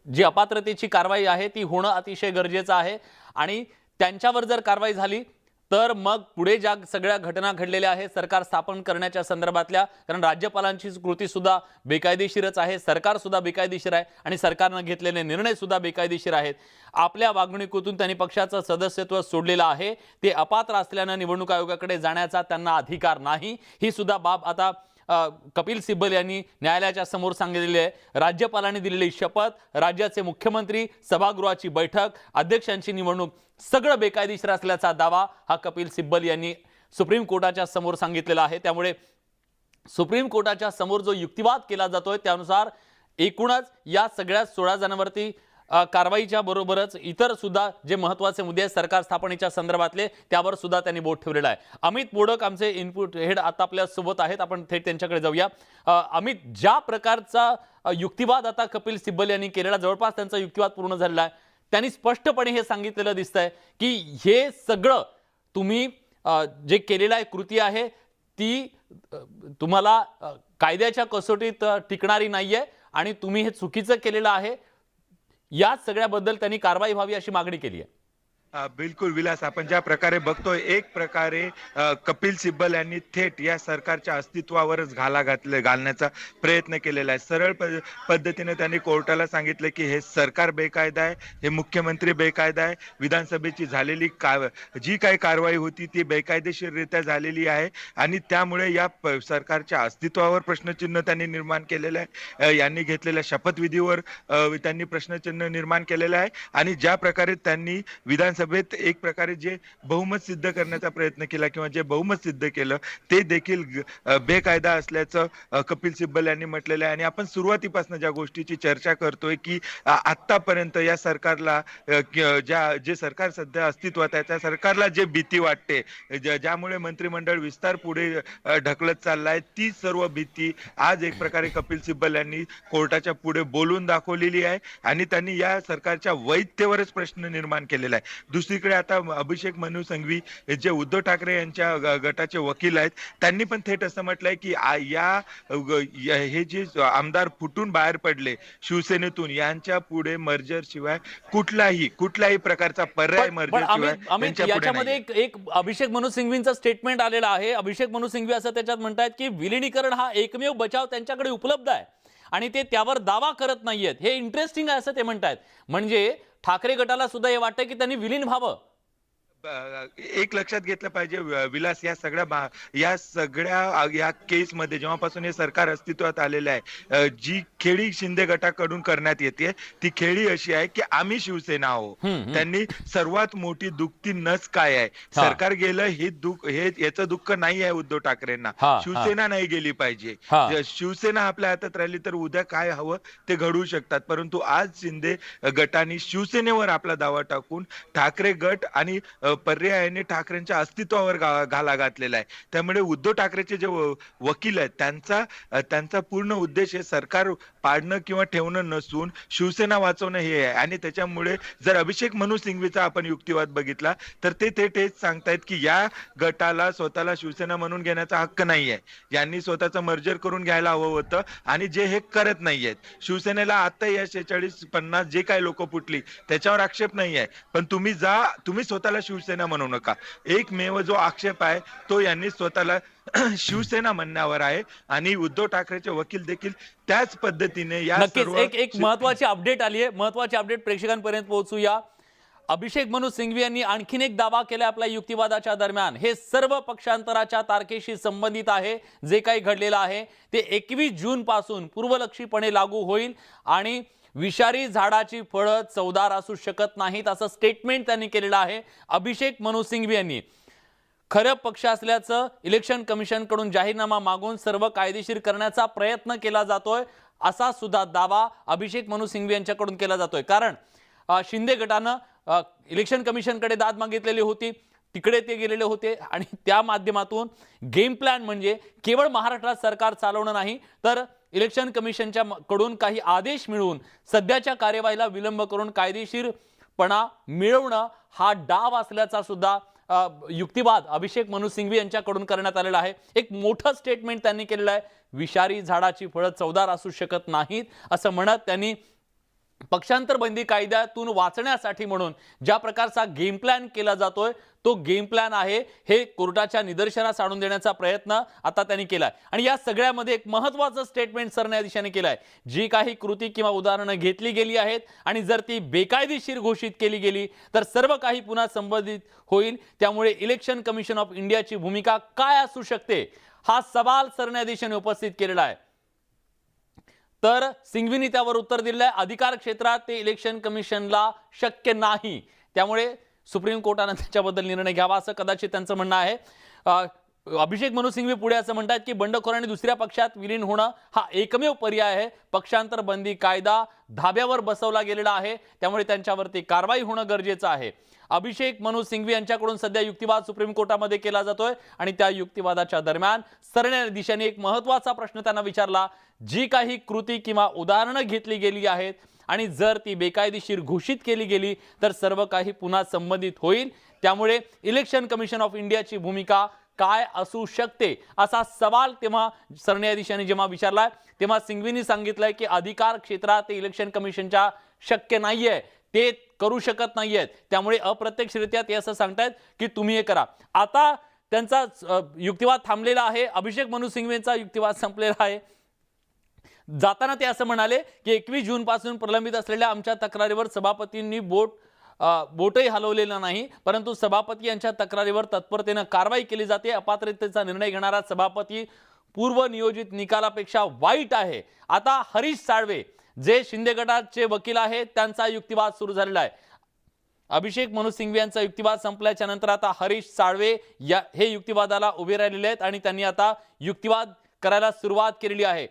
जी अपात्रतेची कारवाई आहे ती होणं अतिशय गरजेचं आहे आणि त्यांच्यावर जर कारवाई झाली तर मग पुढे ज्या सगळ्या घटना घडलेल्या आहेत सरकार स्थापन करण्याच्या संदर्भातल्या, कारण राज्यपालांची कृती सुद्धा बेकायदेशीरच आहे, सरकार सुद्धा बेकायदेशीर आहे आणि सरकारनं घेतलेले निर्णय सुद्धा बेकायदेशीर आहेत. आपल्या वागणुकीतून त्यांनी पक्षाचं सदस्यत्व सोडलेलं आहे, ते अपात्र असल्यानं निवडणूक आयोगाकडे जाण्याचा त्यांना अधिकार नाही. ही सुद्धा बाब आता कपिल सिब्बल यांनी न्यायालयाच्या समोर सांगितलेली आहे. राज्यपालांनी दिलेली शपथ, राज्याचे मुख्यमंत्री, सभागृहाची बैठक, अध्यक्षांची निवडणूक सगळं बेकायदेशीर असल्याचा दावा हा कपिल सिब्बल यांनी सुप्रीम कोर्टाच्या समोर सांगितलेला आहे. त्यामुळे सुप्रीम कोर्टाच्या समोर जो युक्तिवाद केला जातोय त्यानुसार एकूणच या सगळ्या 16 जणांवरती कारवाईच्या बरोबरच इतर सुद्धा जे महत्त्वाचे मुद्दे आहेत सरकार स्थापनेच्या संदर्भातले त्यावर सुद्धा त्यांनी बोट ठेवलेला आहे. अमित मोडक आमचे इनपुट हेड आता आपल्या सोबत आहेत, आपण थेट त्यांच्याकडे जाऊया. अमित, ज्या प्रकारचा युक्तिवाद आता कपिल सिब्बल यांनी केलेला, जवळपास त्यांचा युक्तिवाद पूर्ण झालेला आहे, त्यांनी स्पष्टपणे हे सांगितलेलं दिसतंय की हे सगळं तुम्ही जे केलेलं आहे कृती आहे ती तुम्हाला कायद्याच्या कसोटीत टिकणारी नाहीये आणि तुम्ही हे चुकीचं केलेलं आहे. या सगळ्याबद्दल त्यांनी कारवाई व्हावी अशी मागणी केली आहे. बिलकुल विलास, आपण ज्या प्रकारे बघतोय एक प्रकारे कपिल सिब्बल यांनी थेट या सरकारच्या अस्तित्वावरच घालण्याचा प्रयत्न केलेला आहे. सरळ पद्धतीने त्यांनी कोर्टाला सांगितलं की हे सरकार बेकायदा आहे, हे मुख्यमंत्री बेकायदा आहे, विधानसभेची झालेली जी काही कारवाई होती ती बेकायदेशीररित्या झालेली आहे आणि त्यामुळे या सरकारच्या अस्तित्वावर प्रश्नचिन्ह त्यांनी निर्माण केलेलं आहे. यांनी घेतलेल्या शपथविधीवर त्यांनी प्रश्नचिन्ह निर्माण केलेलं आहे आणि ज्या प्रकारे त्यांनी विधानसभेत एक प्रकारे जे बहुमत सिद्ध करण्याचा प्रयत्न केला किंवा जे बहुमत सिद्ध केलं ते देखील बेकायदा असल्याचं कपिल सिब्बल यांनी म्हटलेलं आहे. आणि आपण सुरुवातीपासून ज्या गोष्टीची चर्चा करतोय की आतापर्यंत या सरकारला जे सरकार सध्या अस्तित्वात आहे त्या सरकारला जे भीती वाटते, ज्यामुळे मंत्रिमंडळ विस्तार पुढे ढकलत चाललाय, ती सर्व भीती आज एक प्रकारे कपिल सिब्बल यांनी कोर्टाच्या पुढे बोलून दाखवलेली आहे आणि त्यांनी या सरकारच्या वैधतेवरच प्रश्न निर्माण केलेला आहे. दुसरीकडे आता अभिषेक मनु संघवी जे उद्धव ठाकरे यांच्या गटाचे वकील आहेत त्यांनी पण थेट असं म्हटलंय की हे जे आमदार फुटून बाहेर पडले शिवसेनेतून, यांच्या पुढे मर्जर शिवाय कुठल्याही प्रकारचा पर्याय मर्जर शिवाय याच्यामध्ये एक अभिषेक मनु सिंघवींचं स्टेटमेंट आलेलं आहे. अभिषेक मनु सिंघवी असं त्याच्यात म्हणतात की विलिनीकरण हा एकमेव बचाव त्यांच्याकडे उपलब्ध आहे आणि ते त्यावर दावा करत नाहीयेत. हे इंटरेस्टिंग आहे असं ते म्हणतात. म्हणजे ठाकरे गटाला सुद्धा हे वाटतं की त्यांनी विलीन व्हावं. एक लक्षात घेतलं पाहिजे विलास, या सगळ्या केसमध्ये जेव्हापासून हे सरकार अस्तित्वात आलेलं आहे, जी खेळी शिंदे गटाकडून करण्यात येते ती खेळी अशी आहे की आम्ही शिवसेना आहोत. त्यांनी सर्वात मोठी दुखती नस काय आहे, सरकार गेलं हे याचं दुःख नाही आहे उद्धव ठाकरेंना, शिवसेना नाही गेली पाहिजे. शिवसेना आपल्या हातात राहिली तर उद्या काय हवं ते घडवू शकतात. परंतु आज शिंदे गटाने शिवसेनेवर आपला दावा टाकून ठाकरे गट आणि पर्यायाने ठाकरेंच्या अस्तित्वावर घाला घातलेला आहे. त्यामुळे उद्धव ठाकरेचे जे वकील आहेत त्यांचा पूर्ण उद्देश हे सरकार पाडणं किंवा ठेवणं नसून शिवसेना वाचवणं हे आहे. आणि त्याच्यामुळे जर अभिषेक मनु सिंघवीचा आपण युक्तिवाद बघितला तर ते थेट हेच सांगतायत की या गटाला स्वतःला शिवसेना म्हणून घेण्याचा हक्क नाही आहे, यांनी स्वतःचं मर्जर करून घ्यायला हवं होतं आणि जे हे करत नाहीयेत. शिवसेनेला आता या 46-50 जे काही लोक फुटली त्याच्यावर आक्षेप नाही आहे, पण तुम्ही स्वतःला शिवसेना म्हणू नका. एकमेव जो आक्षेप आहे तो यांनी स्वतःला शिवसेना म्हणण्यावर आहे आणि उद्धव ठाकरेचे वकील देखील त्याच पद्धतीने या सर्व एक महत्वाची अपडेट आली आहे. महत्वाची अपडेट प्रेक्षकांपर्यंत पोहोचूया. अभिषेक मनु सिंघवी यांनी आणखीन एक दावा केला आपल्या युक्तिवादाच्या दरम्यान. हे सर्व पक्षांतराच्या तारखेशी संबंधित आहे. जे काही घडलेलं आहे ते 21 जून पासून पूर्वलक्षीपणे लागू होईल आणि विषारी झाडाची फळं चवदार असू शकत नाहीत असं स्टेटमेंट त्यांनी केलेलं आहे. अभिषेक मनु सिंघवी यांनी खरं पक्ष असल्याचं इलेक्शन कमिशनकडून जाहीरनामा मागून सर्व कायदेशीर करण्याचा प्रयत्न केला जातोय असा सुद्धा दावा अभिषेक मनु सिंघवी यांच्याकडून केला जातोय. कारण शिंदे गटानं इलेक्शन कमिशनकडे दाद मागितलेली होती, तिकडे ते गेलेले होते आणि त्या माध्यमातून गेम प्लॅन म्हणजे केवळ महाराष्ट्रात सरकार चालवणं नाही तर इलेक्शन कमिशनच्या कडून काही आदेश मिळवून सध्याच्या कार्यवाहीला विलंब करून कायदेशीरपणा मिळवणं हा डाव असल्याचा सुद्धा युक्तिवाद अभिषेक मनु सिंघवी यांच्याकडून करण्यात आलेला आहे। एक मोठं स्टेटमेंट त्यांनी केलेलं आहे, विषारी झाडाची फळं चवदार असू शकत नाहीत असं म्हणत त्यांनी पक्षांतर बंदी कायद्यातून वाचण्यासाठी म्हणून ज्या प्रकारचा गेम प्लॅन केला जातोय तो गेम प्लॅन आहे हे कोर्टाच्या निदर्शनास आणून देण्याचा प्रयत्न आता त्यांनी केलाय। आणि या सगळ्यामध्ये एक महत्त्वाचं स्टेटमेंट सरन्यायाधीशांनी केलंय, जी काही कृती किंवा उदाहरणं घेतली गेली आहेत आणि जर ती बेकायदेशीर घोषित केली गेली तर सर्व काही पुन्हा संबंधित होईल। त्यामुळे इलेक्शन कमिशन ऑफ इंडियाची भूमिका काय असू शकते हा सवाल सरन्यायाधीशांनी उपस्थित केलेला आहे। तर सिंघवींनी त्यावर उत्तर दिलेलं आहे, अधिकार क्षेत्रात ते इलेक्शन कमिशनला शक्य नाही, त्यामुळे सुप्रीम कोर्टाने त्याच्याबद्दल निर्णय घ्यावा असं कदाचित त्यांचं म्हणणं आहे। अभिषेक मनु सिंघवी पुढे असं म्हणतात की बंडखोरांनी दुसऱ्या पक्षात विलीन होणं हा एकमेव पर्याय आहे। पक्षांतर बंदी कायदा धाब्यावर बसवला गेलेला आहे, त्यामुळे त्यांच्यावरती कारवाई होणं गरजेचं आहे। अभिषेक मनु सिंघवी यांच्याकडून सध्या युक्तिवाद सुप्रीम कोर्टामध्ये केला जातोय आणि त्या युक्तिवादाच्या दरम्यान सरन्यायाधीशांनी एक महत्त्वाचा प्रश्न त्यांना विचारला, जी काही कृती किंवा उदाहरणं घेतली गेली आहेत आणि जर ती बेकायदेशीर घोषित केली गेली तर सर्व काही पुन्हा संबंधित होईल। त्यामुळे इलेक्शन कमिशन ऑफ इंडियाची भूमिका काय असू शकते असा सवाल तेव्हा सरन्यायाधीशांनी जेव्हा विचारलाय तेव्हा सिंघवींनी सांगितलंय की अधिकार क्षेत्रात ते इलेक्शन कमिशनच्या शक्य नाहीये, ते करू शकत नाहीयेत, त्यामुळे अप्रत्यक्षरित्या ते असं सांगतायत की तुम्ही हे करा। आता त्यांचा युक्तिवाद थांबलेला आहे, अभिषेक मनु सिंघवींचा युक्तिवाद संपलेला आहे। जाताना ते असं म्हणाले की 21 जून पासून प्रलंबित असलेल्या आमच्या तक्रारीवर सभापतींनी बोटही हलवलेलं नाही, परंतु सभापती यांच्या तक्रारीवर तत्परतेने कारवाई केली जाते। अपात्रतेचा निर्णय घेणारा सभापती पूर्व नियोजित निकालापेक्षा वाईट आहे। आता हरीश साळवे जे शिंदे गटाचे वकील आहेत त्यांचा युक्तिवाद सुरू झालेला आहे। अभिषेक मनु सिंघवी यांचा युक्तिवाद संपल्याच्या नंतर आता हरीश साळवे हे युक्तिवादाला उभे राहिलेले आहेत आणि त्यांनी आता युक्तिवाद करायला सुरुवात केलेली आहे।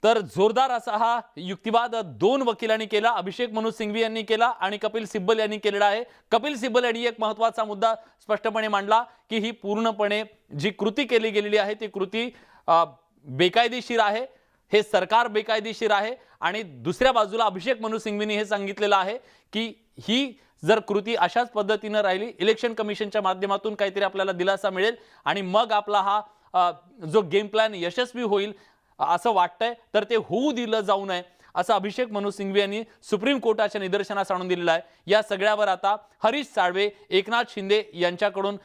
तर जोरदार असा हा युक्तिवाद दोन वकिलांनी केला, अभिषेक मनु सिंघवी यांनी केला आणि कपिल सिब्बल यांनी केलेला आहे। कपिल सिब्बल यांनी एक महत्त्वाचा मुद्दा स्पष्टपणे मांडला की ही पूर्णपणे जी कृती केली गेलेली आहे ती कृती बेकायदेशीर आहे, हे सरकार बेकायदेशीर आहे। आणि दुसऱ्या बाजूला अभिषेक मनु सिंघवींनी हे सांगितलेलं आहे की ही जर कृती अशाच पद्धतीने राहिली इलेक्शन कमिशनच्या माध्यमातून काहीतरी आपल्याला दिलासा मिळेल आणि मग आपला हा जो गेम प्लॅन यशस्वी होईल असं वाटतंय, तर ते होऊ दिलं जाऊ नये असं अभिषेक मनु सिंघवी यांनी सुप्रीम कोर्टाच्या निदर्शनास आणून दिलेलं आहे। या सगळ्यावर आता हरीश साळवे एकनाथ शिंदे यांच्याकडून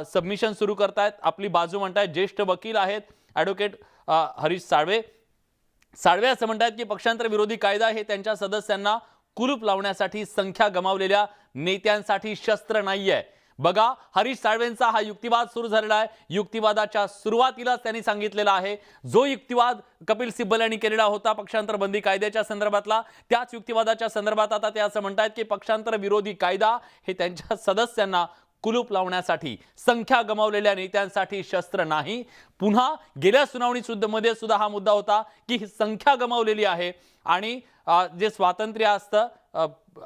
सबमिशन सुरू करतायत, आपली बाजू म्हणतायत। ज्येष्ठ वकील आहेत ॲडव्होकेट हरीश साळवे असं म्हणतात की पक्षांतर विरोधी कायदा हे त्यांच्या सदस्यांना कुलूप लावण्यासाठी संख्या गमावलेल्या नेत्यांसाठी शस्त्र नाहीये। बघा, हरीश साळवेंचा हा युक्तिवाद सुरू झालेला आहे। युक्तिवादाच्या सुरुवातीलाच त्यांनी सांगितलेला आहे, जो युक्तिवाद कपिल सिब्बल यांनी केलेला होता पक्षांतर बंदी कायद्याच्या संदर्भातला, त्याच युक्तिवादाच्या संदर्भात आता ते असं म्हणतात की पक्षांतर विरोधी कायदा हे त्यांच्या सदस्यांना कुलूप लावण्यासाठी संख्या गमावलेल्या नेत्यांसाठी शस्त्र नाही। पुन्हा गेल्या सुनावणी मध्ये सुद्धा हा मुद्दा होता की ही संख्या गमावलेली आहे आणि जे स्वातंत्र्य असतं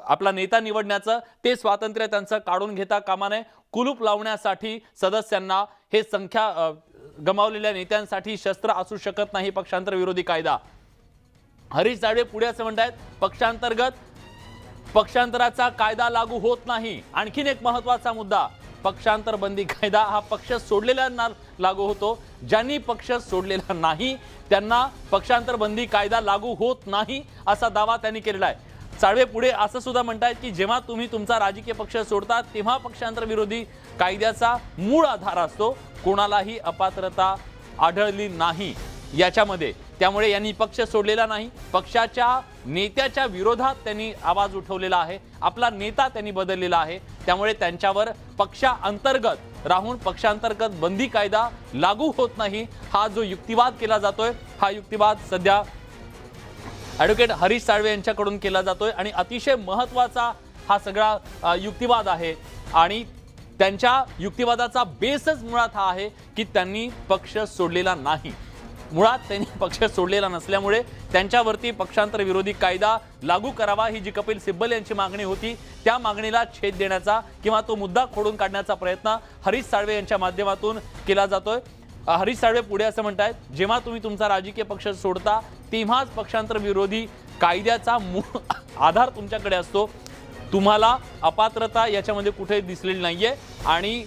आपला नेता निवडण्याचं ते स्वातंत्र्य त्यांचं काढून घेता कामा नये। कुलूप लावण्यासाठी सदस्यांना हे संख्या गमावलेल्या नेत्यांसाठी शस्त्र असू शकत नाही पक्षांतर विरोधी कायदा। हरीश साळवे पुढे असं म्हणतात पक्षांतराचा कायदा लागू होत नाही। आणखीन एक महत्त्वाचा मुद्दा, पक्षांतर बंदी कायदा हा पक्ष सोडलेल्यांना लागू होतो, ज्यांनी पक्ष सोडलेला नाही त्यांना पक्षांतर बंदी कायदा लागू होत नाही असा दावा त्यांनी केलेला आहे। साळवे पुढे असं सुद्धा म्हणतात की जेव्हा तुम्ही तुमचा राजकीय पक्ष सोडता तेव्हा पक्षांतर विरोधी कायद्याचा मूळ आधार असतो, कोणालाही अपात्रता आढळली नाही याच्यामध्ये, त्यामुळे यांनी पक्ष सोडलेला नाही, पक्षाच्या नेत्याच्या विरोधात त्यांनी आवाज उठवलेला आहे, आपला नेता त्यांनी बदललेला आहे, त्यामुळे त्यांच्यावर पक्षांतर्गत राहून पक्षांतर्गत बंदी कायदा लागू होत नाही हा जो युक्तिवाद केला जातोय हा युक्तिवाद सध्या ॲडव्होकेट हरीश साळवे यांच्याकडून केला जातोय आणि अतिशय महत्त्वाचा हा सगळा युक्तिवाद आहे आणि त्यांच्या युक्तिवादाचा बेसच मुळात हा आहे की त्यांनी पक्ष सोडलेला नाही। मुळात त्यांनी पक्ष सोडलेला नसल्यामुळे त्यांच्यावरती पक्षांतर विरोधी कायदा लागू करावा ही जी कपिल सिब्बल यांची मागणी होती त्या मागणीला छेद देण्याचा किंवा तो मुद्दा खोडून काढण्याचा प्रयत्न हरीश साळवे यांच्या माध्यमातून केला जातोय। हरीश साळवे पुढे असं म्हणतात, जेव्हा तुम्ही तुमचा राजकीय पक्ष सोडता तेव्हाच पक्षांतर विरोधी कायद्याचा मूळ आधार तुमच्याकडे असतो, तुम्हाला अपात्रता याच्यामध्ये कुठे दिसलेली नाहीये आणि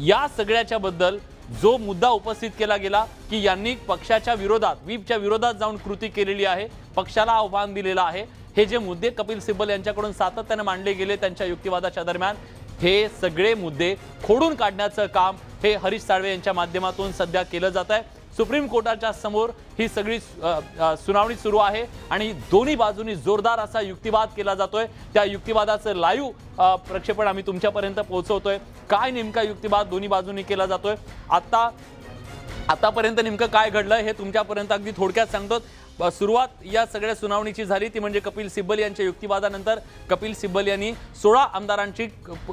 या सगळ्याच्या बद्दल जो मुद्दा उपस्थित केला गेला की यांनी पक्षाच्या विरोधात व्हीपच्या विरोधात जाऊन कृती केलेली आहे, पक्षाला आव्हान दिलेलं आहे, हे जे मुद्दे कपिल सिब्बल यांच्याकडून सातत्याने मांडले गेले त्यांच्या युक्तिवादाच्या दरम्यान, हे सगळे मुद्दे खोडून काढण्याचं काम हे हरीश साळवे यांच्या माध्यमातून सध्या केलं जात आहे। सुप्रीम कोर्टाच्या समोर ही सगळी सुनावणी सुरू आहे आणि दोन्ही बाजूंनी जोरदार असा युक्तिवाद केला जातोय। त्या युक्तिवादाचं लाईव्ह प्रक्षेपण आम्ही तुमच्यापर्यंत पोहोचवतोय। काय नेमका युक्तिवाद दोन्ही बाजूंनी केला जातोय, आतापर्यंत नेमकं काय घडलंय हे तुमच्यापर्यंत अगदी थोडक्यात सांगतो। सुरुवात या सगळ्या सुनावणीची झाली ती म्हणजे कपिल सिब्बल यांच्या युक्तिवादानंतर कपिल सिब्बल यांनी 16 आमदारांची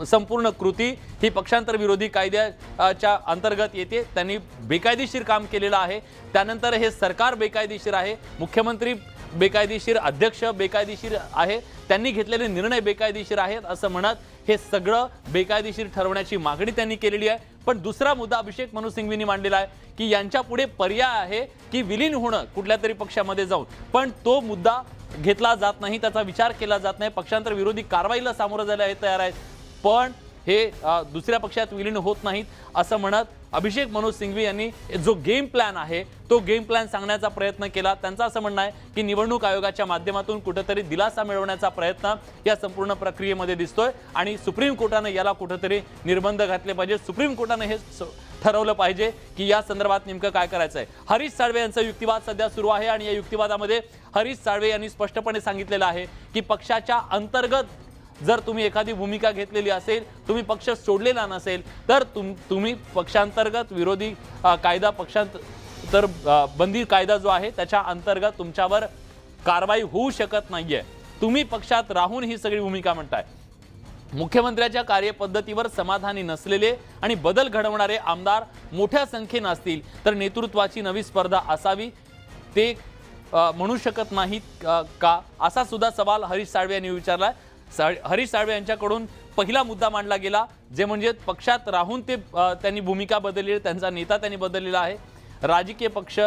संपूर्ण कृती ही पक्षांतर विरोधी कायद्याच्या अंतर्गत येते, त्यांनी बेकायदेशीर काम केलेलं आहे। त्यानंतर हे सरकार बेकायदेशीर आहे, मुख्यमंत्री बेकायदेशीर, अध्यक्ष बेकायदेशीर आहे, त्यांनी घेतलेले निर्णय बेकायदेशीर आहेत असं म्हणत हे सगळं बेकायदेशीर ठरवण्याची मागणी त्यांनी केलेली आहे। पण दुसरा मुद्दा अभिषेक मनु सिंघवींनी मांडलेला आहे की यांच्या पुढे पर्याय आहे की विलीन होणं कुठल्या तरी पक्षामध्ये जाऊन, पण तो मुद्दा घेतला जात नाही, त्याचा विचार केला जात नाही। पक्षांतर विरोधी कारवाईला सामोरं जायला हे तयार आहेत, पण हे दुसऱ्या पक्षात विलीन होत नाहीत असं म्हणत अभिषेक मनु सिंघवी यांनी जो गेम प्लॅन आहे तो गेम प्लॅन सांगण्याचा प्रयत्न केला। त्यांचं असं म्हणणं आहे की निवडणूक आयोगाच्या माध्यमातून कुठेतरी दिलासा मिळवण्याचा प्रयत्न या संपूर्ण प्रक्रियेमध्ये दिसतोय आणि सुप्रीम कोर्टाने याला कुठेतरी निर्बंध घातले पाहिजे, सुप्रीम कोर्टाने हे ठरवलं पाहिजे की या संदर्भात नेमकं काय करायचं आहे। हरीश साळवे यांचा युक्तिवाद सध्या सुरू आहे आणि या युक्तिवादामध्ये हरीश साळवे यांनी स्पष्टपणे सांगितलेलं आहे की पक्षाच्या अंतर्गत जर तुम्ही एखादी भूमिका घेतलेली असेल, तुम्ही पक्ष सोडलेला नसेल तर तुम्ही पक्षांतर्गत विरोधी कायदा, पक्षांतर बंदी कायदा जो आहे त्याच्या अंतर्गत तुमच्यावर कारवाई होऊ शकत नाहीये, तुम्ही पक्षात राहून ही सगळी भूमिका म्हणताय। मुख्यमंत्र्याच्या कार्यपद्धतीवर समाधानी नसलेले आणि बदल घडवणारे आमदार मोठ्या संख्येने असतील तर नेतृत्वाची नवी स्पर्धा असावी, ते म्हणू शकत नाहीत का, असा सुद्धा सवाल हरीश साळवे यांनी विचारला। हरीश साळवे यांच्याकडून पहिला मुद्दा मांडला गेला जे म्हणजे पक्षात राहून ते त्यांनी भूमिका बदलली, त्यांचा नेता त्यांनी बदललेला आहे। राजकीय पक्ष,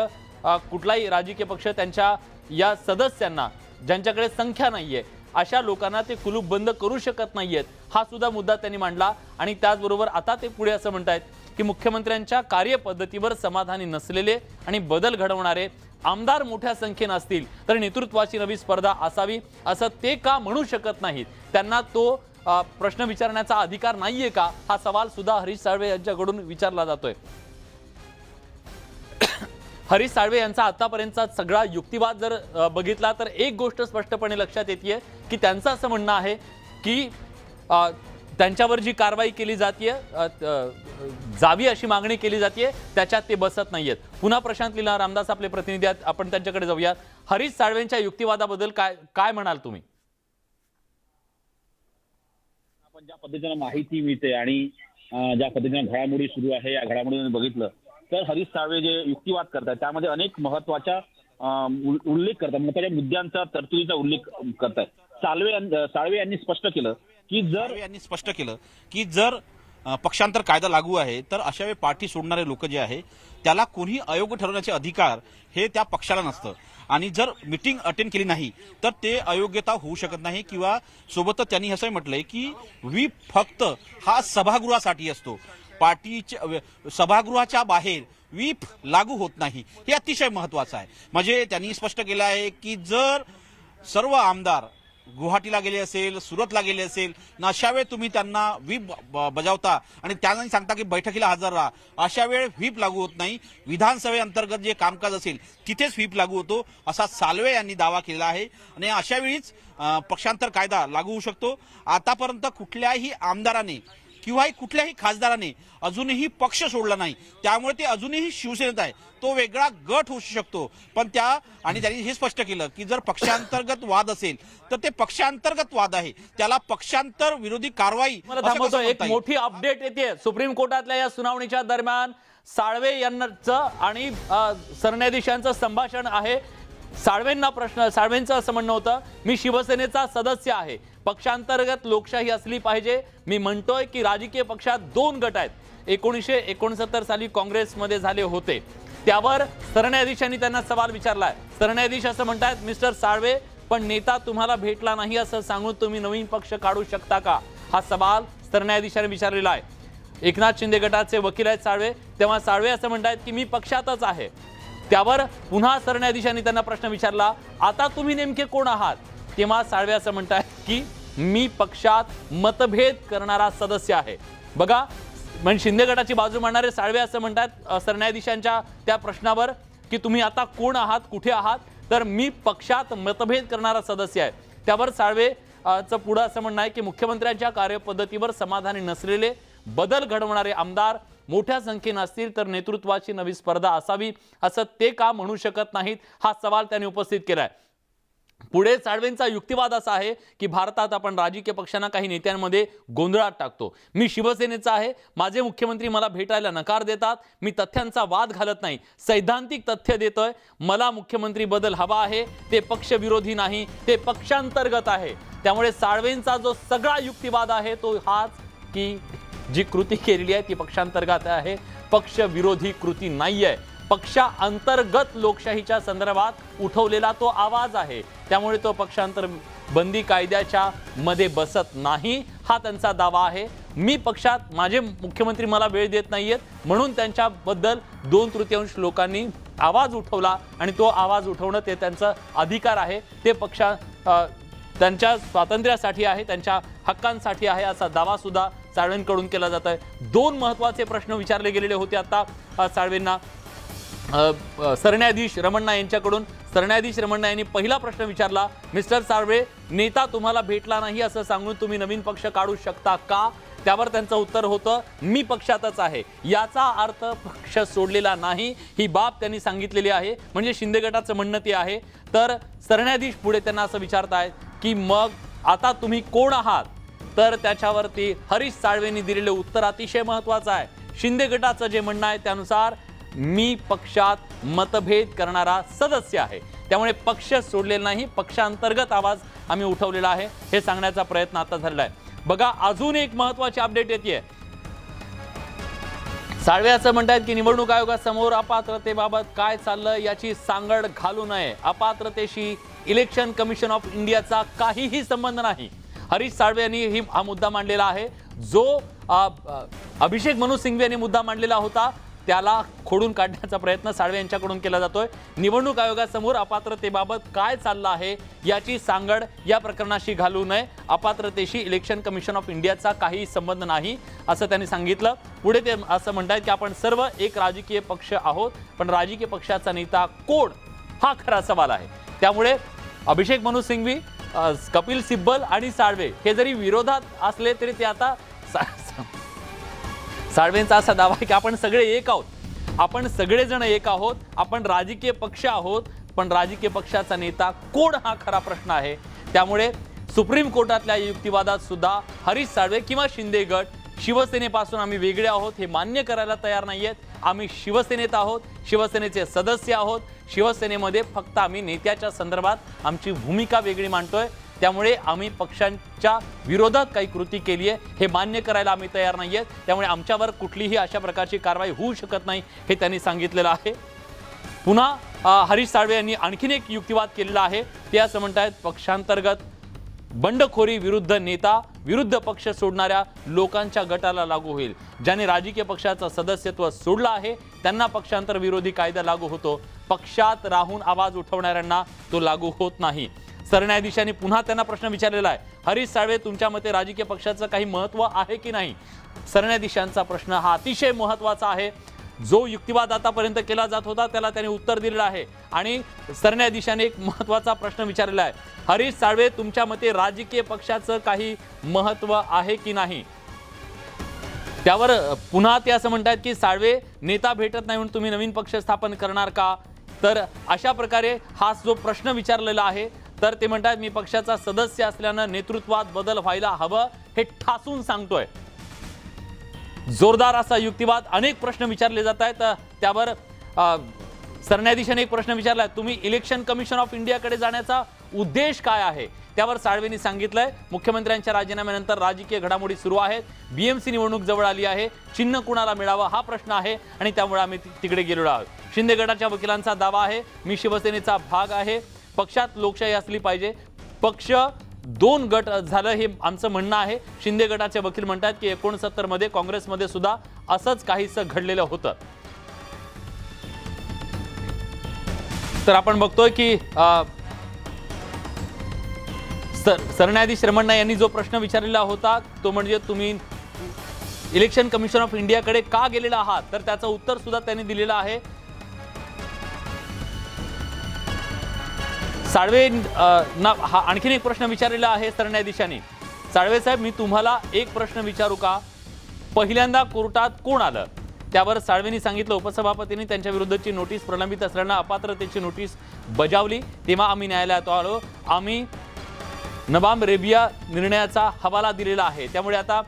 कुठलाही राजकीय पक्ष त्यांच्या या सदस्यांना ज्यांच्याकडे संख्या नाहीये अशा लोकांना ते कुलूप बंद करू शकत नाहीयेत, हा सुद्धा मुद्दा त्यांनी मांडला। आणि त्याचबरोबर आता ते पुढे असं म्हणतायत की मुख्यमंत्र्यांच्या कार्यपद्धतीवर समाधानी नसलेले आणि बदल घडवणारे आमदार मोठ्या संख्येने असतील तर नेतृत्वाची नवी स्पर्धा असावी, असं ते का म्हणू शकत नाहीत, त्यांना तो प्रश्न विचारण्याचा अधिकार नाहीये का, हा सवाल सुद्धा हरीश साळवे यांच्याकडून विचारला जातोय। हरीश साळवे यांचा आतापर्यंतचा सगळा युक्तिवाद जर बघितला तर एक गोष्ट स्पष्टपणे लक्षात येते की त्यांचं असं म्हणणं आहे की त्यांच्यावर जी कारवाई केली जाते, जावी अशी मागणी केली जाते, त्याच्यात ते बसत नाहीयेत। पुन्हा प्रशांत लीला रामदास आपले प्रतिनिधी आहेत, आपण त्यांच्याकडे जाऊयात। हरीश साळवेंच्या युक्तिवादाबद्दल काय म्हणाल तुम्ही? आपण ज्या पद्धतीने माहिती मिळते आणि ज्या पद्धतीने घडामोडी सुरू आहे या घडामोडीमध्ये बघितलं तर हरीश साळवे जे युक्तिवाद करतात त्यामध्ये अनेक महत्वाच्या उल्लेख करतात, महत्वाच्या मुद्द्यांचा, तरतुदीचा उल्लेख करतात। साळवे यांनी स्पष्ट केलं की जर पक्षांतर कायदा लागू आहे तर अशा वेळी पार्टी सोडणारे लोक जे आहे त्याला कोणी अयोग्य ठरवण्याचे अधिकार हे त्या पक्षाला नसतं आणि जर मीटिंग अटेंड केली नाही तर ते अयोग्यता होऊ शकत नाही। किंवा सोबतच त्यांनी असंही म्हटलंय की व्हीप फक्त हा सभागृहासाठी असतो, पार्टीच्या सभागृहाच्या बाहेर व्हीप लागू होत नाही, हे अतिशय महत्वाचं आहे। म्हणजे त्यांनी स्पष्ट केलं आहे की जर सर्व आमदार गुवाहाटीला गेले असेल, सुरतला गेले असेल, अशा वेळ तुम्ही त्यांना व्हीप बजावता आणि त्यांना सांगता की बैठकीला हजर राहा, अशा वेळ व्हीप लागू होत नाही, विधानसभेअंतर्गत जे कामकाज असेल तिथेच व्हीप लागू होतो, असा साळवे यांनी दावा केला आहे। आणि अशा वेळीच पक्षांतर कायदा लागू होऊ शकतो। आतापर्यंत कुठल्याही आमदाराने किंवा कुठल्याही खासदाराने अजूनही पक्ष सोडला नाही, त्यामुळे ते अजूनही शिवसेनेत आहे, तो वेगळा गट होऊ शकतो। पण त्यांनी हे स्पष्ट केलं की जर पक्षांतर्गत वाद असेल तर ते पक्षांतर्गत वाद आहे, त्याला पक्षांतर विरोधी कारवाई। एक मोठी अपडेट येते सुप्रीम कोर्टातल्या या सुनावणीच्या दरम्यान, साळवे यांचं आणि सरन्यायाधीशांचं संभाषण आहे। साळवेंचं असं म्हणणं होतं, मी शिवसेनेचा सदस्य आहे, पक्षांतर्गत लोकशाही असली पाहिजे, मी म्हणतोय की राजकीय पक्षात 2 गट आहेत, 1969 साली काँग्रेसमध्ये झाले होते, त्यावर सरन्यायाधीशांनी त्यांना सवाल विचारलाय। सरन्यायाधीश असं म्हणतात, मिस्टर साळवे पण नेता तुम्हाला भेटला नाही असं सांगून तुम्ही नवीन पक्ष काढू शकता का, हा सवाल सरन्यायाधीशाने विचारलेला आहे. एकनाथ शिंदे गटाचे वकील आहेत साळवे, तेव्हा साळवे असं म्हणतात की मी पक्षातच आहे. त्यावर पुन्हा सरन्यायाधीशांनी त्यांना प्रश्न विचारला, आता तुम्ही नेमके कोण आहात, तेव्हा साळवे असं म्हणतात की मी पक्षात मतभेद करणारा सदस्य आहे. बघा, म्हणजे शिंदे गटाची बाजू मांडणारे साळवे असं म्हणतात सरन्यायाधीशांच्या त्या प्रश्नावर की तुम्ही आता कोण आहात, कुठे आहात, तर मी पक्षात मतभेद करणारा सदस्य आहे. त्यावर साळवे चं पुढं असं म्हणणं आहे की मुख्यमंत्र्यांच्या कार्यपद्धतीवर समाधानी नसलेले, बदल घडवणारे आमदार मोठ्या संख्येने असतील तर नेतृत्वाची नवी स्पर्धा असावी असं ते का म्हणू शकत नाहीत, हा सवाल त्यांनी उपस्थित केलाय. पुढे साळवेंचा युक्तिवाद असा आहे की भारतात आपण राजकीय पक्षांना काही नेत्यांमध्ये गोंधळात टाकतो. मी शिवसेनेचा आहे, माझे मुख्यमंत्री मला भेटायला नकार देतात, मी तथ्यांचा वाद घालत नाही, सैद्धांतिक तथ्य देतोय. मला मुख्यमंत्री बदल हवा आहे, ते पक्षविरोधी नाही, ते पक्षांतर्गत आहे. त्यामुळे साळवेंचा जो सगळा युक्तिवाद आहे तो हाच की जी कृती केलेली आहे ती पक्षांतर्गत आहे, पक्षविरोधी कृती नाहीये. पक्षांतर्गत लोकशाहीच्या संदर्भात उठवलेला तो आवाज आहे, त्यामुळे तो पक्षांतर बंदी कायद्याच्या मध्ये बसत नाही, हा त्यांचा दावा आहे. मी पक्षात, माझे मुख्यमंत्री मला वेळ देत नाहीयेत म्हणून त्यांच्याबद्दल 2/3 लोकांनी आवाज उठवला आणि तो आवाज उठवणं ते त्यांचा अधिकार आहे. ते त्यांच्या स्वातंत्र्यासाठी आहे, त्यांच्या हक्कांसाठी आहे असा दावा सुद्धा साळवेंकडून केला जात आहे. 2 महत्त्वाचे प्रश्न विचारले गेलेले होते आता साळवेंना सरन्यायाधीश रमण्णा यांच्याकडून. सरन्यायाधीश रमण्णा यांनी पहिला प्रश्न विचारला, मिस्टर साळवे, नेता तुम्हाला भेटला नाही असं सांगून तुम्ही नवीन पक्ष काढू शकता का. त्यावर त्यांचं उत्तर होतं, मी पक्षातच आहे. याचा अर्थ पक्ष सोडलेला नाही, ही बाब त्यांनी सांगितलेली आहे. म्हणजे शिंदे गटाचं म्हणणं ते आहे. तर सरन्यायाधीश पुढे त्यांना असं विचारतायत की मग आता तुम्ही कोण आहात, तर त्याच्यावरती हरीश साळवेंनी दिलेलं उत्तर अतिशय महत्त्वाचं आहे. शिंदे गटाचं जे म्हणणं आहे त्यानुसार मी पक्षात मतभेद करणारा सदस्य आहे, त्यामुळे पक्ष सोडलेला नाही, पक्षांतर्गत आवाज आम्ही उठवलेला आहे, हे सांगण्याचा प्रयत्न आता झालेला आहे. बघा, अजून एक महत्त्वाची अपडेट येते. साळवे असं म्हणतात की निवडणूक आयोगासमोर अपात्रतेबाबत काय चाललं याची सांगड घालू नये. अपात्रतेशी इलेक्शन कमिशन ऑफ इंडियाचा काहीही संबंध नाही. हरीश साळवे यांनी हा मुद्दा मांडलेला आहे. जो अभिषेक मनू सिंघवी यांनी मुद्दा मांडलेला होता त्याला खोडून काढण्याचा प्रयत्न साळवे यांच्याकडून केला जातोय. निवडणूक आयोगासमोर अपात्रतेबाबत काय चाललं आहे याची सांगड या प्रकरणाशी घालू नये. अपात्रतेशी इलेक्शन कमिशन ऑफ इंडियाचा काही संबंध नाही असं त्यांनी सांगितलं. पुढे ते असं म्हणतात की आपण सर्व एक राजकीय पक्ष आहोत, पण राजकीय पक्षाचा नेता कोण, हा खरा सवाल आहे. त्यामुळे अभिषेक मनू सिंघवी, कपिल सिब्बल आणि साळवे हे जरी विरोधात असले तरी ते आता साळवेंचा असा दावा आहे की आपण सगळे एक आहोत, आपण सगळेजण एक आहोत, आपण राजकीय पक्ष आहोत, पण राजकीय पक्षाचा नेता कोण, हा खरा प्रश्न आहे. त्यामुळे सुप्रीम कोर्टातल्या युक्तिवादात सुद्धा हरीश साळवे किंवा शिंदे गट शिवसेनेपासून आम्ही वेगळे आहोत हे मान्य करायला तयार नाहीयेत. आम्ही शिवसेनेत आहोत, शिवसेनेचे सदस्य आहोत, शिवसेनेमध्ये फक्त आम्ही नेत्याच्या संदर्भात आमची भूमिका वेगळी मांडतोय. त्यामुळे आम्ही पक्षांच्या विरोधात काही कृती केली आहे हे मान्य करायला आम्ही तयार नाहीयेत. त्यामुळे आमच्यावर कुठलीही अशा प्रकारची कारवाई होऊ शकत नाही हे त्यांनी सांगितलेलं आहे. पुन्हा हरीश साळवे यांनी आणखीन एक युक्तिवाद केलेला आहे. ते असं म्हणतायत, पक्षांतर्गत बंडखोरी विरुद्ध नेता विरुद्ध पक्ष सोडणाऱ्या लोकांच्या गटाला लागू होईल. ज्याने राजकीय पक्षाचं सदस्यत्व सोडलं आहे त्यांना पक्षांतर विरोधी कायदा लागू होतो, पक्षात राहून आवाज उठवणाऱ्यांना तो लागू होत नाही. सरन्यायाधीशांनी पुन्हा त्यांना प्रश्न विचारलेला आहे, हरीश साळवे, तुमच्या मते राजकीय पक्षाचं काही महत्त्व आहे की नाही. सरन्यायाधीशांचा प्रश्न हा अतिशय महत्त्वाचा आहे. जो युक्तिवाद आतापर्यंत केला जात होता त्याला त्यांनी उत्तर दिलेलं आहे आणि सरन्यायाधीशाने एक महत्त्वाचा प्रश्न विचारलेला आहे, हरीश साळवे, तुमच्या मते राजकीय पक्षाचं काही महत्त्व आहे की नाही. त्यावर पुन्हा ते असं म्हणतात की साळवे, नेता भेटत नाही म्हणून तुम्ही नवीन पक्ष स्थापन करणार का. तर अशा प्रकारे हा जो प्रश्न विचारलेला आहे तर ते म्हणतात, मी पक्षाचा सदस्य असल्यानं नेतृत्वात बदल व्हायला हवं हे ठासून सांगतोय. जोरदार असा युक्तिवाद, अनेक प्रश्न विचारले जात आहेत. त्यावर सरन्यायाधीशाने एक प्रश्न विचारलाय, तुम्ही इलेक्शन कमिशन ऑफ इंडियाकडे जाण्याचा उद्देश काय आहे. त्यावर साळवेंनी सांगितलंय, मुख्यमंत्र्यांच्या राजीनाम्यानंतर राजकीय घडामोडी सुरू आहेत, बीएमसी निवडणूक जवळ आली आहे, चिन्ह कुणाला मिळावं हा प्रश्न आहे आणि त्यामुळे आम्ही तिकडे गेलेलो आहोत. शिंदे गटाच्या वकिलांचा दावा आहे, मी शिवसेनेचा भाग आहे, पक्षात लोकशाही असली पाहिजे. पक्ष 2 गट झालं हे आमचं म्हणणं आहे. शिंदे गटाचे वकील म्हणतात की 69 मध्ये काँग्रेसमध्ये सुद्धा असंच काहीसं घडलेलं होतं. तर आपण बघतोय की सरन्यायाधीश रमण्णा यांनी जो प्रश्न विचारलेला होता तो म्हणजे तुम्ही इलेक्शन कमिशन ऑफ इंडियाकडे का गेलेला आहात, तर त्याचं उत्तर सुद्धा त्यांनी दिलेलं आहे. साळवे हा आणखीन एक प्रश्न विचारलेला आहे सरन्यायाधीशांनी. साळवे साहेब, मी तुम्हाला एक प्रश्न विचारू का? पहिल्यांदा कोर्टात कोण आलं? त्यावर साळवेंनी सांगितलं उपसभापतींनी त्यांच्या विरुद्धची नोटीस प्रलंबित असल्यानं अपात्रतेची नोटीस बजावली, तेव्हा आम्ही न्यायालयात आलो. आम्ही नबाम रेबिया निर्णयाचा हवाला दिलेला आहे. त्यामुळे आता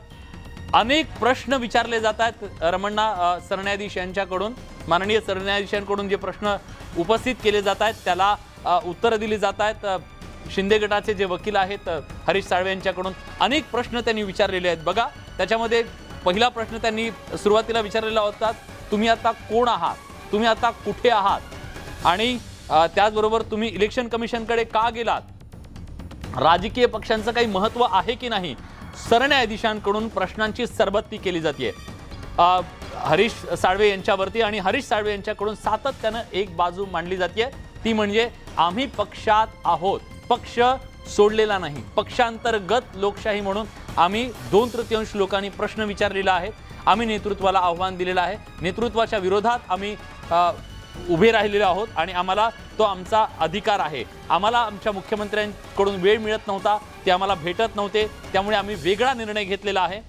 अनेक प्रश्न विचारले जात आहेत रमण्णा सरन्यायाधीश यांच्याकडून. माननीय सरन्यायाधीशांकडून जे प्रश्न उपस्थित केले जात आहेत त्याला उत्तरं दिली जात आहेत. शिंदे गटाचे जे वकील आहेत हरीश साळवे यांच्याकडून अनेक प्रश्न त्यांनी विचारलेले आहेत. बघा, त्याच्यामध्ये पहिला प्रश्न त्यांनी सुरुवातीला विचारलेला होता, तुम्ही आता कोण आहात, तुम्ही आता कुठे आहात, आणि त्याचबरोबर तुम्ही इलेक्शन कमिशनकडे का गेलात, राजकीय पक्षांचं काही महत्त्व आहे की नाही. सरन्यायाधीशांकडून प्रश्नांची सरबत्ती केली जाते हरीश साळवे यांच्यावरती, आणि हरीश साळवे यांच्याकडून सातत्यानं एक बाजू मांडली जाते, ती म्हणजे आम्ही पक्षात आहोत, पक्ष सोडलेला नाही. पक्षांतर्गत लोकशाही म्हणून आम्ही 2/3 लोकांनी प्रश्न विचारलेला आहे. आम्ही नेतृत्वाला आव्हान दिलेलं आहे. नेतृत्वाच्या विरोधात आम्ही उभे राहिलेलो आहोत आणि आम्हाला तो आमचा अधिकार आहे. आम्हाला आमच्या मुख्यमंत्र्यांकडून वेळ मिळत नव्हता, ते आम्हाला भेटत नव्हते, त्यामुळे आम्ही वेगळा निर्णय घेतलेला आहे.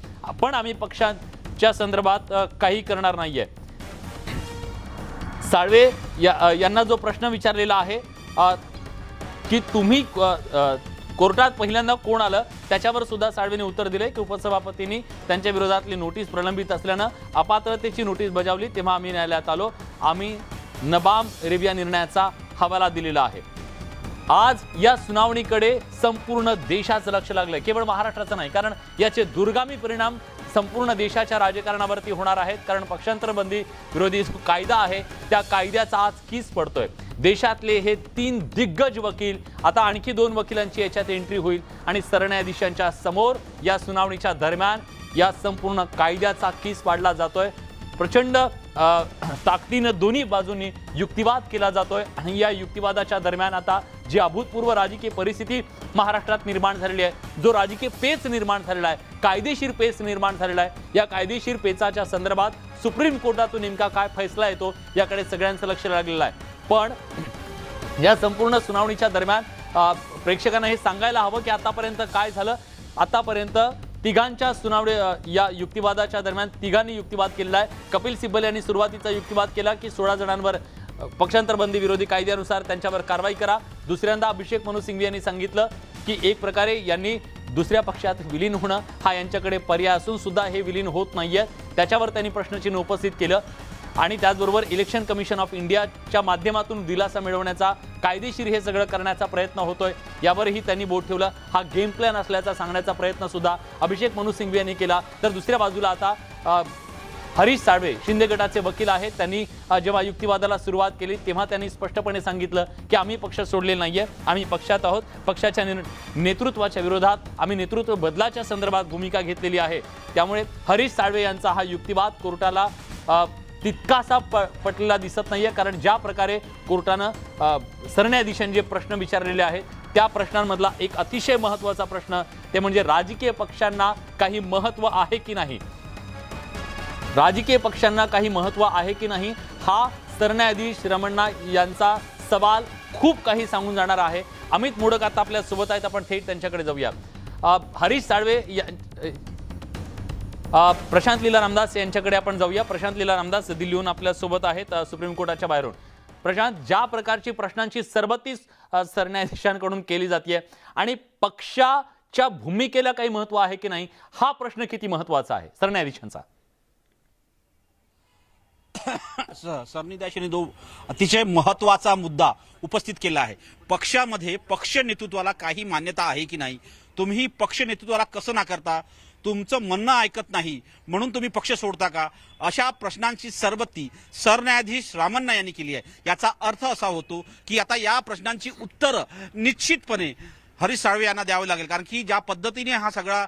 पण आम्ही पक्षाच्या संदर्भात काही करणार नाहीये. साळवे यांना जो प्रश्न विचारलेला आहे की तुम्ही कोर्टात पहिल्यांदा कोण आलं, त्याच्यावर सुद्धा साळवेने उत्तर दिले की उपसभापतींनी त्यांच्या विरोधातली नोटीस प्रलंबित असल्यानं अपात्रतेची नोटीस बजावली, तेव्हा आम्ही न्यायालयात आलो. आम्ही नबाम रेबिया निर्णयाचा हवाला दिलेला आहे. आज या सुनावणीकडे संपूर्ण देशाचं लक्ष लागलंय, केवळ महाराष्ट्राचं नाही, कारण याचे दूरगामी परिणाम संपूर्ण देशाच्या राजकारणावरती होणार आहेत. कारण पक्षांतर बंदी विरोधी कायदा आहे, त्या कायद्याचा आज कीस पडतोय. देशातले हे 3 दिग्गज वकील, आता आणखी 2 वकिलांची याच्यात एंट्री होईल आणि सरन्यायाधीशांच्या समोर या सुनावणीच्या दरम्यान या संपूर्ण कायद्याचा कीस पाडला जातोय. प्रचंड ताकदीनं दोन्ही बाजूंनी युक्तिवाद केला जातोय आणि या युक्तिवादाच्या दरम्यान आता जी अभूतपूर्व राजकीय परिस्थिती महाराष्ट्रात निर्माण झालेली आहे, जो राजकीय पेच निर्माण झालेला आहे, कायदेशीर पेच निर्माण झालेला आहे, या कायदेशीर पेचाच्या संदर्भात सुप्रीम कोर्टातून नेमका काय फैसला येतो याकडे सगळ्यांचं लक्ष लागलेलं आहे. पण या संपूर्ण सुनावणीच्या दरम्यान प्रेक्षकांना हे सांगायला हवं की आतापर्यंत काय झालं. आतापर्यंत तिघांच्या सुनावणी या युक्तिवादाच्या दरम्यान तिघांनी युक्तिवाद केलेला आहे. कपिल सिब्बल यांनी सुरुवातीचा युक्तिवाद केला की 16 जणांवर पक्षांतर बंदी विरोधी कायद्यानुसार त्यांच्यावर कारवाई करा. दुसऱ्यांदा अभिषेक मनु सिंघवी यांनी सांगितलं की एक प्रकारे यांनी दुसऱ्या पक्षात विलीन होणं हा यांच्याकडे पर्याय असून सुद्धा हे विलीन होत नाहीये, त्याच्यावर त्यांनी प्रश्नचिन्ह उपस्थित केलं. आणि त्याचबरोबर इलेक्शन कमिशन ऑफ इंडियाच्या माध्यमातून दिलासा मिळवण्याचा, कायदेशीर हे सगळं करण्याचा प्रयत्न होतोय, यावरही त्यांनी बोट ठेवलं. हा गेम प्लॅन असल्याचा सांगण्याचा प्रयत्न सुद्धा अभिषेक मनु सिंघवी यांनी केला. तर दुसऱ्या बाजूला आता हरीश साळवे शिंदे गटाचे वकील आहेत, त्यांनी जेव्हा युक्तिवादाला सुरुवात केली तेव्हा त्यांनी स्पष्टपणे सांगितलं की आम्ही पक्ष सोडलेला नाहीये, आम्ही पक्षात आहोत. पक्षाच्या नेतृत्वाच्या विरोधात आम्ही नेतृत्व बदलाच्या संदर्भात भूमिका घेतलेली आहे. त्यामुळे हरीश साळवे यांचा हा युक्तिवाद कोर्टाला तितकासा पटलेला दिसत नाहीये. कारण ज्या प्रकारे कोर्टानं सरन्यायाधीशांनी जे प्रश्न विचारलेले आहेत त्या प्रश्नांमधला एक अतिशय महत्त्वाचा प्रश्न ते म्हणजे राजकीय पक्षांना काही महत्त्व आहे की नाही, राजकीय पक्षांना काही महत्त्व आहे की नाही, हा सरन्यायाधीश रमण्णा यांचा सवाल खूप काही सांगून जाणार आहे. अमित मोडक आता आपल्या सोबत आहेत, आपण थेट त्यांच्याकडे जाऊया. हरीश साळवे प्रशांत लीला रामदास यांच्याकडे आपण जाऊया. प्रशांत लीला रामदास दिल्लीहून आपल्या सोबत आहेत सुप्रीम कोर्टाच्या बाहेरून. प्रशांत, ज्या प्रकारची प्रश्नांची सरबत्ती सरन्यायाधीशांकडून केली जाते आणि पक्षाच्या भूमिकेला काही महत्त्व आहे की नाही, हा प्रश्न किती महत्त्वाचा आहे सरन्यायाधीशांचा? सरन्यायाधीशांनी जो अतिशय महत्वाचा मुद्दा उपस्थित केला आहे, पक्षामध्ये पक्ष नेतृत्वाला काही मान्यता आहे की नाही, तुम्ही पक्ष नेतृत्वाला कसं नाकारता, तुमचं म्हणणं ऐकत नाही म्हणून तुम्ही पक्ष सोडता का, अशा प्रश्नांची सरबत्ती सरन्यायाधीश रामण्णा यांनी केली आहे. याचा अर्थ असा होतो की आता या प्रश्नांची उत्तरं निश्चितपणे हरीश साळवे यांना द्यावी लागेल. कारण की ज्या पद्धतीने हा सगळा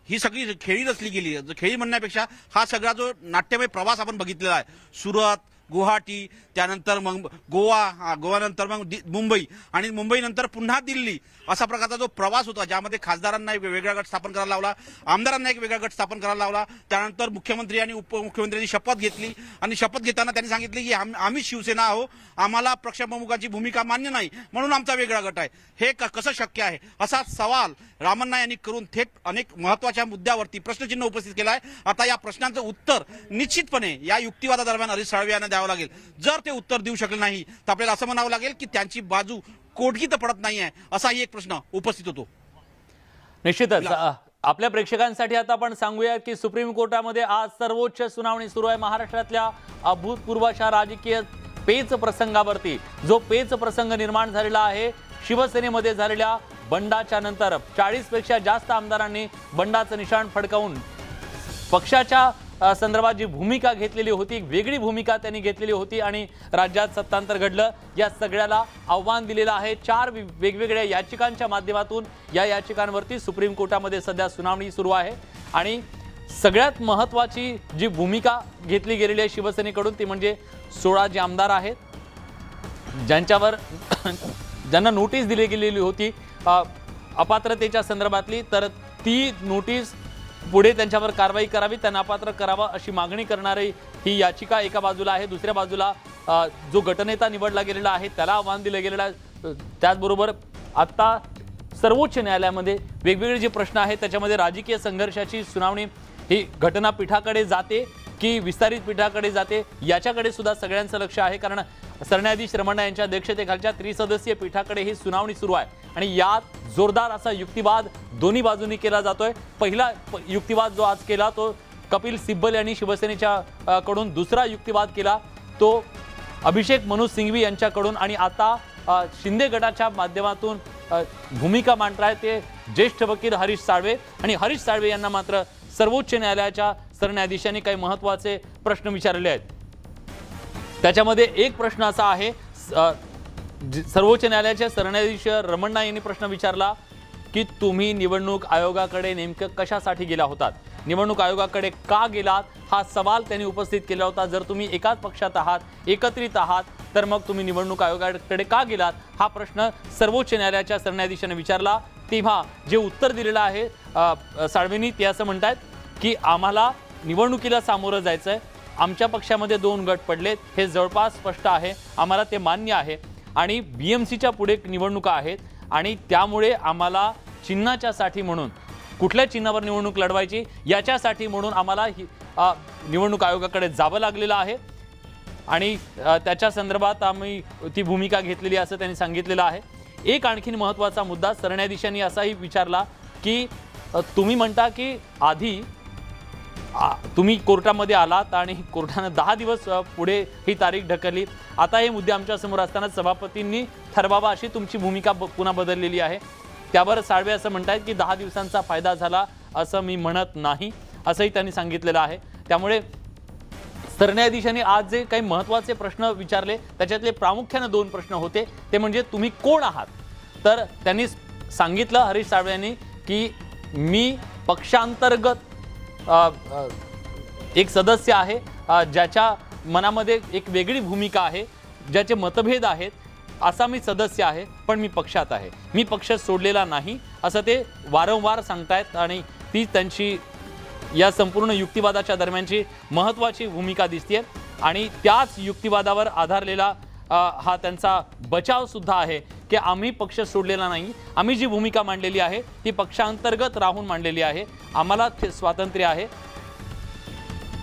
ही सगळी खेळी रचली गेली, खेळी म्हणण्यापेक्षा हा सगळा जो नाट्यमय प्रवास आपण बघितलेला आहे, सुरत, गुवाहाटी, त्यानंतर मग गोवानंतर मग मुंबई आणि मुंबईनंतर पुन्हा दिल्ली, असा प्रकारचा जो प्रवास होता ज्यामध्ये खासदारांना एक वेगळा गट स्थापन करायला लावला, आमदारांना एक वेगळा गट स्थापन करायला लावला. त्यानंतर मुख्यमंत्री आणि उपमुख्यमंत्र्यांनी शपथ घेतली आणि शपथ घेताना त्यांनी सांगितले की आम्ही शिवसेना आहो, आम्हाला पक्षप्रमुखांची भूमिका मान्य नाही म्हणून आमचा वेगळा गट आहे. हे कसं शक्य आहे असा सवाल रामण्णा यांनी करून थेट अनेक महत्वाच्या मुद्द्यावरती प्रश्नचिन्ह उपस्थित केलं आहे. आता या प्रश्नांचं उत्तर निश्चितपणे या युक्तिवादादरम्यान हरीश साळवे यांना द्यावं लागेल. जर ते उत्तर देऊ शकले नाही तर आपल्याला असं म्हणावं लागेल की त्यांची बाजू कोडगीत पडत नाही आहे, असाही एक प्रश्न उपस्थित होतो. निश्चितच आपल्या प्रेक्षकांसाठी आता आपण सांगूया की सुप्रीम कोर्टामध्ये आज सर्वोच्च सुनावणी सुरू आहे. महाराष्ट्रातल्या अभूतपूर्व अशा राजकीय पेच प्रसंगावरती जो पेच प्रसंग निर्माण झालेला आहे शिवसेनेमध्ये झालेल्या बंडाच्या नंतर 40 पेक्षा जास्त आमदारांनी बंडाचं निशाण फडकावून पक्षाच्या संदर्भात जी भूमिका घेतलेली होती, वेगळी भूमिका त्यांनी घेतलेली होती आणि राज्यात सत्तांतर घडलं. या सगळ्याला आव्हान दिलेलं आहे. 4 वेगवेगळ्या याचिकांच्या माध्यमातून या याचिकांवरती सुप्रीम कोर्टामध्ये सध्या सुनावणी सुरू आहे आणि सगळ्यात महत्त्वाची जी भूमिका घेतली गेलेली आहे शिवसेनेकडून ती म्हणजे 16 जे आमदार आहेत ज्यांच्यावर ज्यांना नोटीस दिली गेलेली होती अपात्रतेच्या संदर्भातली, तर ती नोटीस पुढे त्यांच्यावर कारवाई करावी, त्यांना अपात्र करावा अशी मागणी करणारी ही याचिका एका बाजूला आहे. दुसऱ्या बाजूला जो गटनेता निवडला गेलेला आहे त्याला आव्हान दिलं गेलेलं आहे. त्याचबरोबर आता सर्वोच्च न्यायालयामध्ये वेगवेगळे जे प्रश्न आहेत त्याच्यामध्ये राजकीय संघर्षाची सुनावणी ही घटनापीठाकडे जाते की विस्तारित पीठाकडे जाते याच्याकडे सुद्धा सगळ्यांचं लक्ष आहे. कारण सरन्यायाधीश रमण्णा यांच्या अध्यक्षतेखालच्या त्रिसदस्यीय पीठाकडे ही सुनावणी सुरू आहे आणि यात जोरदार असा युक्तिवाद दोन्ही बाजूंनी केला जातोय. पहिला युक्तिवाद जो आज केला तो कपिल सिब्बल यांनी शिवसेनेच्या कडून, दुसरा युक्तिवाद केला तो अभिषेक मनु सिंघवी यांच्याकडून आणि आता शिंदे गटाच्या माध्यमातून भूमिका मांडताय ते ज्येष्ठ वकील हरीश साळवे. आणि हरीश साळवे यांना मात्र सर्वोच्च न्यायालयाच्या सरन्यायाधीशांनी काही महत्त्वाचे प्रश्न विचारले आहेत. त्याच्यामध्ये एक प्रश्न असा आहे, सर्वोच्च न्यायालयाचे सरन्यायाधीश रमण्णा यांनी प्रश्न विचारला की तुम्ही निवडणूक आयोगाकडे नेमकं कशासाठी गेला होतात, निवडणूक आयोगाकडे का गेलात, हा सवाल त्यांनी उपस्थित केला होता. जर तुम्ही एकाच पक्षात आहात, एकत्रित आहात, तर मग तुम्ही निवडणूक आयोगाकडे का गेलात हा प्रश्न सर्वोच्च न्यायालयाच्या सरन्यायाधीशांनी विचारला. तेव्हा जे उत्तर दिलेलं आहे साळवेंनी ते असं म्हणतात की आम्हाला निवडणुकीला सामोरं जायचं आहे, आमच्या पक्षामध्ये 2 गट पडलेत, हे जवळपास स्पष्ट आहे, आम्हाला ते मान्य आहे आणि BMCच्या पुढे निवडणुका आहेत आणि त्यामुळे आम्हाला चिन्हाच्यासाठी म्हणून कुठल्या चिन्हावर निवडणूक लढवायची याच्यासाठी म्हणून आम्हाला निवडणूक आयोगाकडे जावं लागलेलं आहे आणि त्याच्या संदर्भात आम्ही ती भूमिका घेतलेली असं त्यांनी सांगितलेलं आहे. एक आणखीन महत्त्वाचा मुद्दा सरन्यायाधीशांनी असाही विचारला की तुम्ही म्हणता की आधी तुम्ही कोर्टामध्ये आलात आणि कोर्टानं 10 दिवस पुढे ही तारीख ढकलली, आता हे मुद्दे आमच्या समोर असताना सभापतींनी ठरवावा अशी तुमची भूमिका पुन्हा बदललेली आहे. त्यावर साळवे असं म्हणतायत की 10 दिवसांचा फायदा झाला असं मी म्हणत नाही, असंही त्यांनी सांगितलेलं आहे. त्यामुळे सरन्यायाधीशांनी आज जे काही महत्त्वाचे प्रश्न विचारले त्याच्यातले प्रामुख्याने 2 प्रश्न होते, ते म्हणजे तुम्ही कोण आहात. तर त्यांनी सांगितलं हरीश साळवे यांनी की मी पक्षांतर्गत एक सदस्य आहे, ज्याच्या मनामध्ये एक वेगळी भूमिका आहे, ज्याचे मतभेद आहेत, असा मी सदस्य आहे, पण मी पक्षात आहे, मी पक्ष सोडलेला नाही असं ते वारंवार सांगतायत. आणि ती त्यांची या संपूर्ण युक्तिवादाच्या दरम्यानची महत्त्वाची भूमिका दिसते आणि त्याच युक्तिवादावर आधारलेला हा त्यांचा बचाव सुद्धा आहे की आम्ही पक्ष सोडलेला नाही, आम्ही जी भूमिका मांडलेली आहे ती पक्षांतर्गत राहून मांडलेली आहे, आम्हाला स्वातंत्र्य आहे.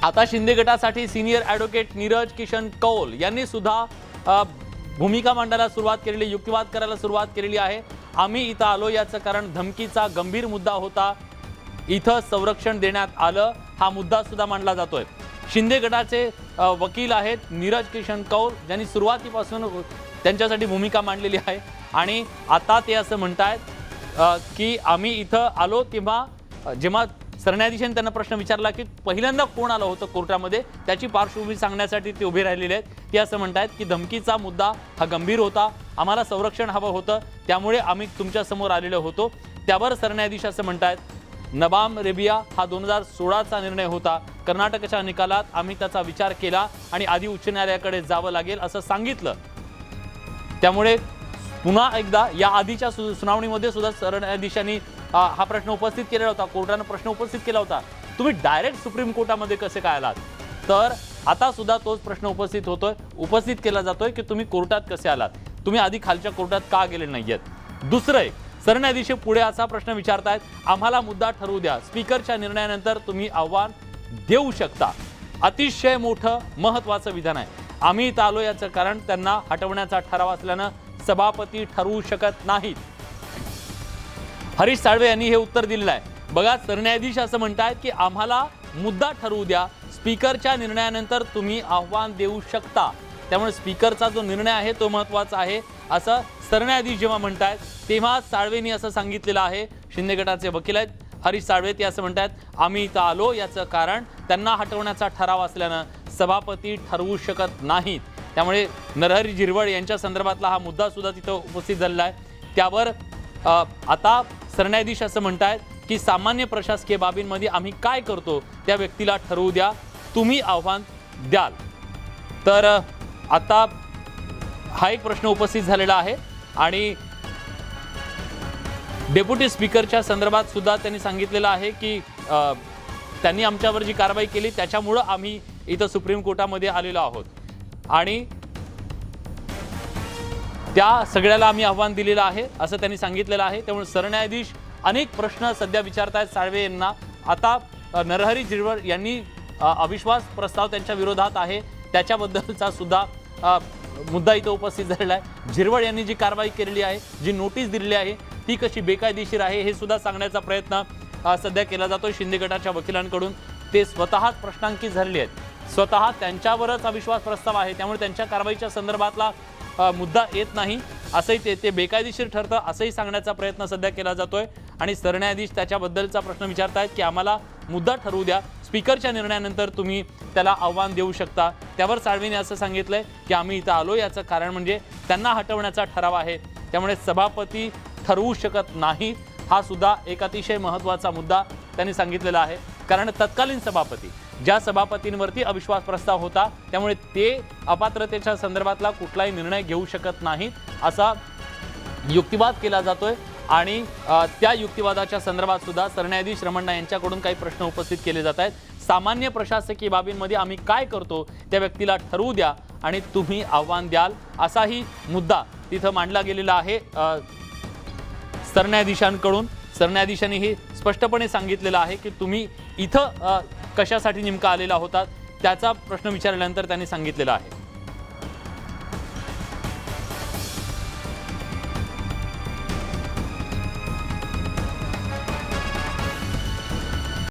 आता शिंदे गटासाठी सिनियर ॲडव्होकेट नीरज किशन कौल यांनी सुद्धा भूमिका मांडायला सुरुवात केलेली, युक्तिवाद करायला सुरुवात केलेली आहे. आम्ही इथं आलो याचं कारण धमकीचा गंभीर मुद्दा होता, इथं संरक्षण देण्यात आलं हा मुद्दा सुद्धा मांडला जातोय. शिंदे गटाचे वकील आहेत नीरज किशन कौल, ज्यांनी सुरुवातीपासून त्यांच्यासाठी भूमिका मांडलेली आहे आणि आता ते असं म्हणतायत की आम्ही इथं आलो तेव्हा जेव्हा सरन्यायाधीशांनी त्यांना प्रश्न विचारला की पहिल्यांदा कोण आलं होतं कोर्टामध्ये, त्याची पार्श्वभूमी सांगण्यासाठी ते उभे राहिलेले आहेत. ते असं म्हणतायत की धमकीचा मुद्दा हा गंभीर होता, आम्हाला संरक्षण हवं होतं, त्यामुळे आम्ही तुमच्या समोर आलेलो होतो. त्यावर सरन्यायाधीश असं म्हणतायत, नबाम रेबिया हा 2016चा निर्णय होता. कर्नाटकच्या निकालात आम्ही त्याचा विचार केला आणि आधी उच्च न्यायालयाकडे जावं लागेल असं सांगितलं. त्यामुळे पुन्हा एकदा या आधीच्या सुनावणीमध्ये सुद्धा सरन्यायाधीशांनी हा प्रश्न उपस्थित केलेला होता, कोर्टानं प्रश्न उपस्थित केला होता, तुम्ही डायरेक्ट सुप्रीम कोर्टामध्ये कसे काय आलात. तर आता सुद्धा तोच प्रश्न उपस्थित केला जातोय की तुम्ही कोर्टात कसे आलात, तुम्ही आधी खालच्या कोर्टात का गेले नाहीयेत. दुसरं एक सरन्यायाधीश पुढे असा प्रश्न विचारतायत, आम्हाला मुद्दा ठरवू द्या, स्पीकरच्या निर्णयानंतर तुम्ही आव्हान देऊ शकता. अतिशय मोठं महत्वाचं विधान आहे. आम्ही इथं आलो याचं कारण त्यांना हटवण्याचा ठराव असल्यानं सभापती ठरवू शकत नाहीत. हरीश साळवे यांनी हे उत्तर दिलेलं आहे. बघा, सरन्यायाधीश असं म्हणतायत की आम्हाला मुद्दा ठरवू द्या, स्पीकरच्या निर्णयानंतर तुम्ही आव्हान देऊ शकता. त्यामुळे स्पीकरचा जो निर्णय आहे तो महत्त्वाचा आहे असं सरन्यायाधीश जेव्हा म्हणतायत तेव्हा साळवेंनी असं सांगितलेलं आहे. शिंदे गटाचे वकील आहेत हरीश साळवे, ते असं म्हणतायत, आम्ही इथं आलो याचं कारण त्यांना हटवण्याचा ठराव असल्यानं सभापती ठरवू शकत नाहीत. त्यामुळे नरहरी झिरवळ यांच्या संदर्भातला हा मुद्दा सुद्धा तिथं उपस्थित झालेला आहे. त्यावर आता सरन्यायाधीश असं म्हणतायत की सामान्य प्रशासकीय बाबींमध्ये आम्ही काय करतो त्या व्यक्तीला ठरवू द्या, तुम्ही आव्हान द्याल. तर आता हा एक प्रश्न उपस्थित झालेला आहे आणि डेप्युटी स्पीकरच्या संदर्भात सुद्धा त्यांनी सांगितलेलं आहे की त्यांनी आमच्यावर जी कारवाई केली त्याच्यामुळं आम्ही इथं सुप्रीम कोर्टामध्ये आलेलो आहोत आणि त्या सगळ्याला आम्ही आव्हान दिलेलं आहे असं त्यांनी सांगितलेलं आहे. त्यामुळे सरन्यायाधीश अनेक प्रश्न सध्या विचारतायत साळवे यांना. आता नरहरी झिरवळ यांनी अविश्वास प्रस्ताव त्यांच्या विरोधात आहे त्याच्याबद्दलचा सुद्धा मुद्दा इथं उपस्थित झालेला आहे. झिरवळ यांनी जी कारवाई केलेली आहे, जी नोटीस दिलेली आहे, ती कशी बेकायदेशीर आहे हे सुद्धा सांगण्याचा प्रयत्न सध्या केला जातो शिंदे गटाच्या वकिलांकडून. ते स्वतःच प्रश्नांकित झालेले आहेत, स्वतः त्यांच्यावरच अविश्वास प्रस्ताव आहे, त्यामुळे त्यांच्या कारवाईच्या संदर्भातला मुद्दा येत नाही असंही ते बेकायदेशीर ठरतं असंही सांगण्याचा प्रयत्न सध्या केला जातोय. आणि सरन्यायाधीश त्याच्याबद्दलचा प्रश्न विचारतायत की आम्हाला मुद्दा ठरवू द्या, स्पीकरच्या निर्णयानंतर तुम्ही त्याला आव्हान देऊ शकता. त्यावर साळवेने असं सांगितलंय की आम्ही इथं आलो याचं कारण म्हणजे त्यांना हटवण्याचा ठराव आहे, त्यामुळे सभापती ठरवू शकत नाही. हा सुद्धा एक अतिशय महत्त्वाचा मुद्दा त्यांनी सांगितलेला आहे. कारण तत्कालीन सभापती, ज्या सभापतींवरती अविश्वास प्रस्ताव होता, त्यामुळे ते अपात्रतेच्या संदर्भातला कुठलाही निर्णय घेऊ शकत नाहीत असा युक्तिवाद केला जातोय. आणि त्या युक्तिवादाच्या संदर्भात सुद्धा सरन्यायाधीश रमण्णा यांच्याकडून काही प्रश्न उपस्थित केले जात आहेत. सामान्य प्रशासकीय बाबींमध्ये आम्ही काय करतो त्या व्यक्तीला ठरवू द्या आणि तुम्ही आव्हान द्याल असाही मुद्दा तिथं मांडला गेलेला आहे सरन्यायाधीशांकडून. सरन्यायाधीशांनी हे स्पष्टपणे सांगितलेलं आहे की तुम्ही इथं कशासाठी नेमका आलेला होता त्याचा प्रश्न विचारल्यानंतर त्यांनी सांगितलेला आहे.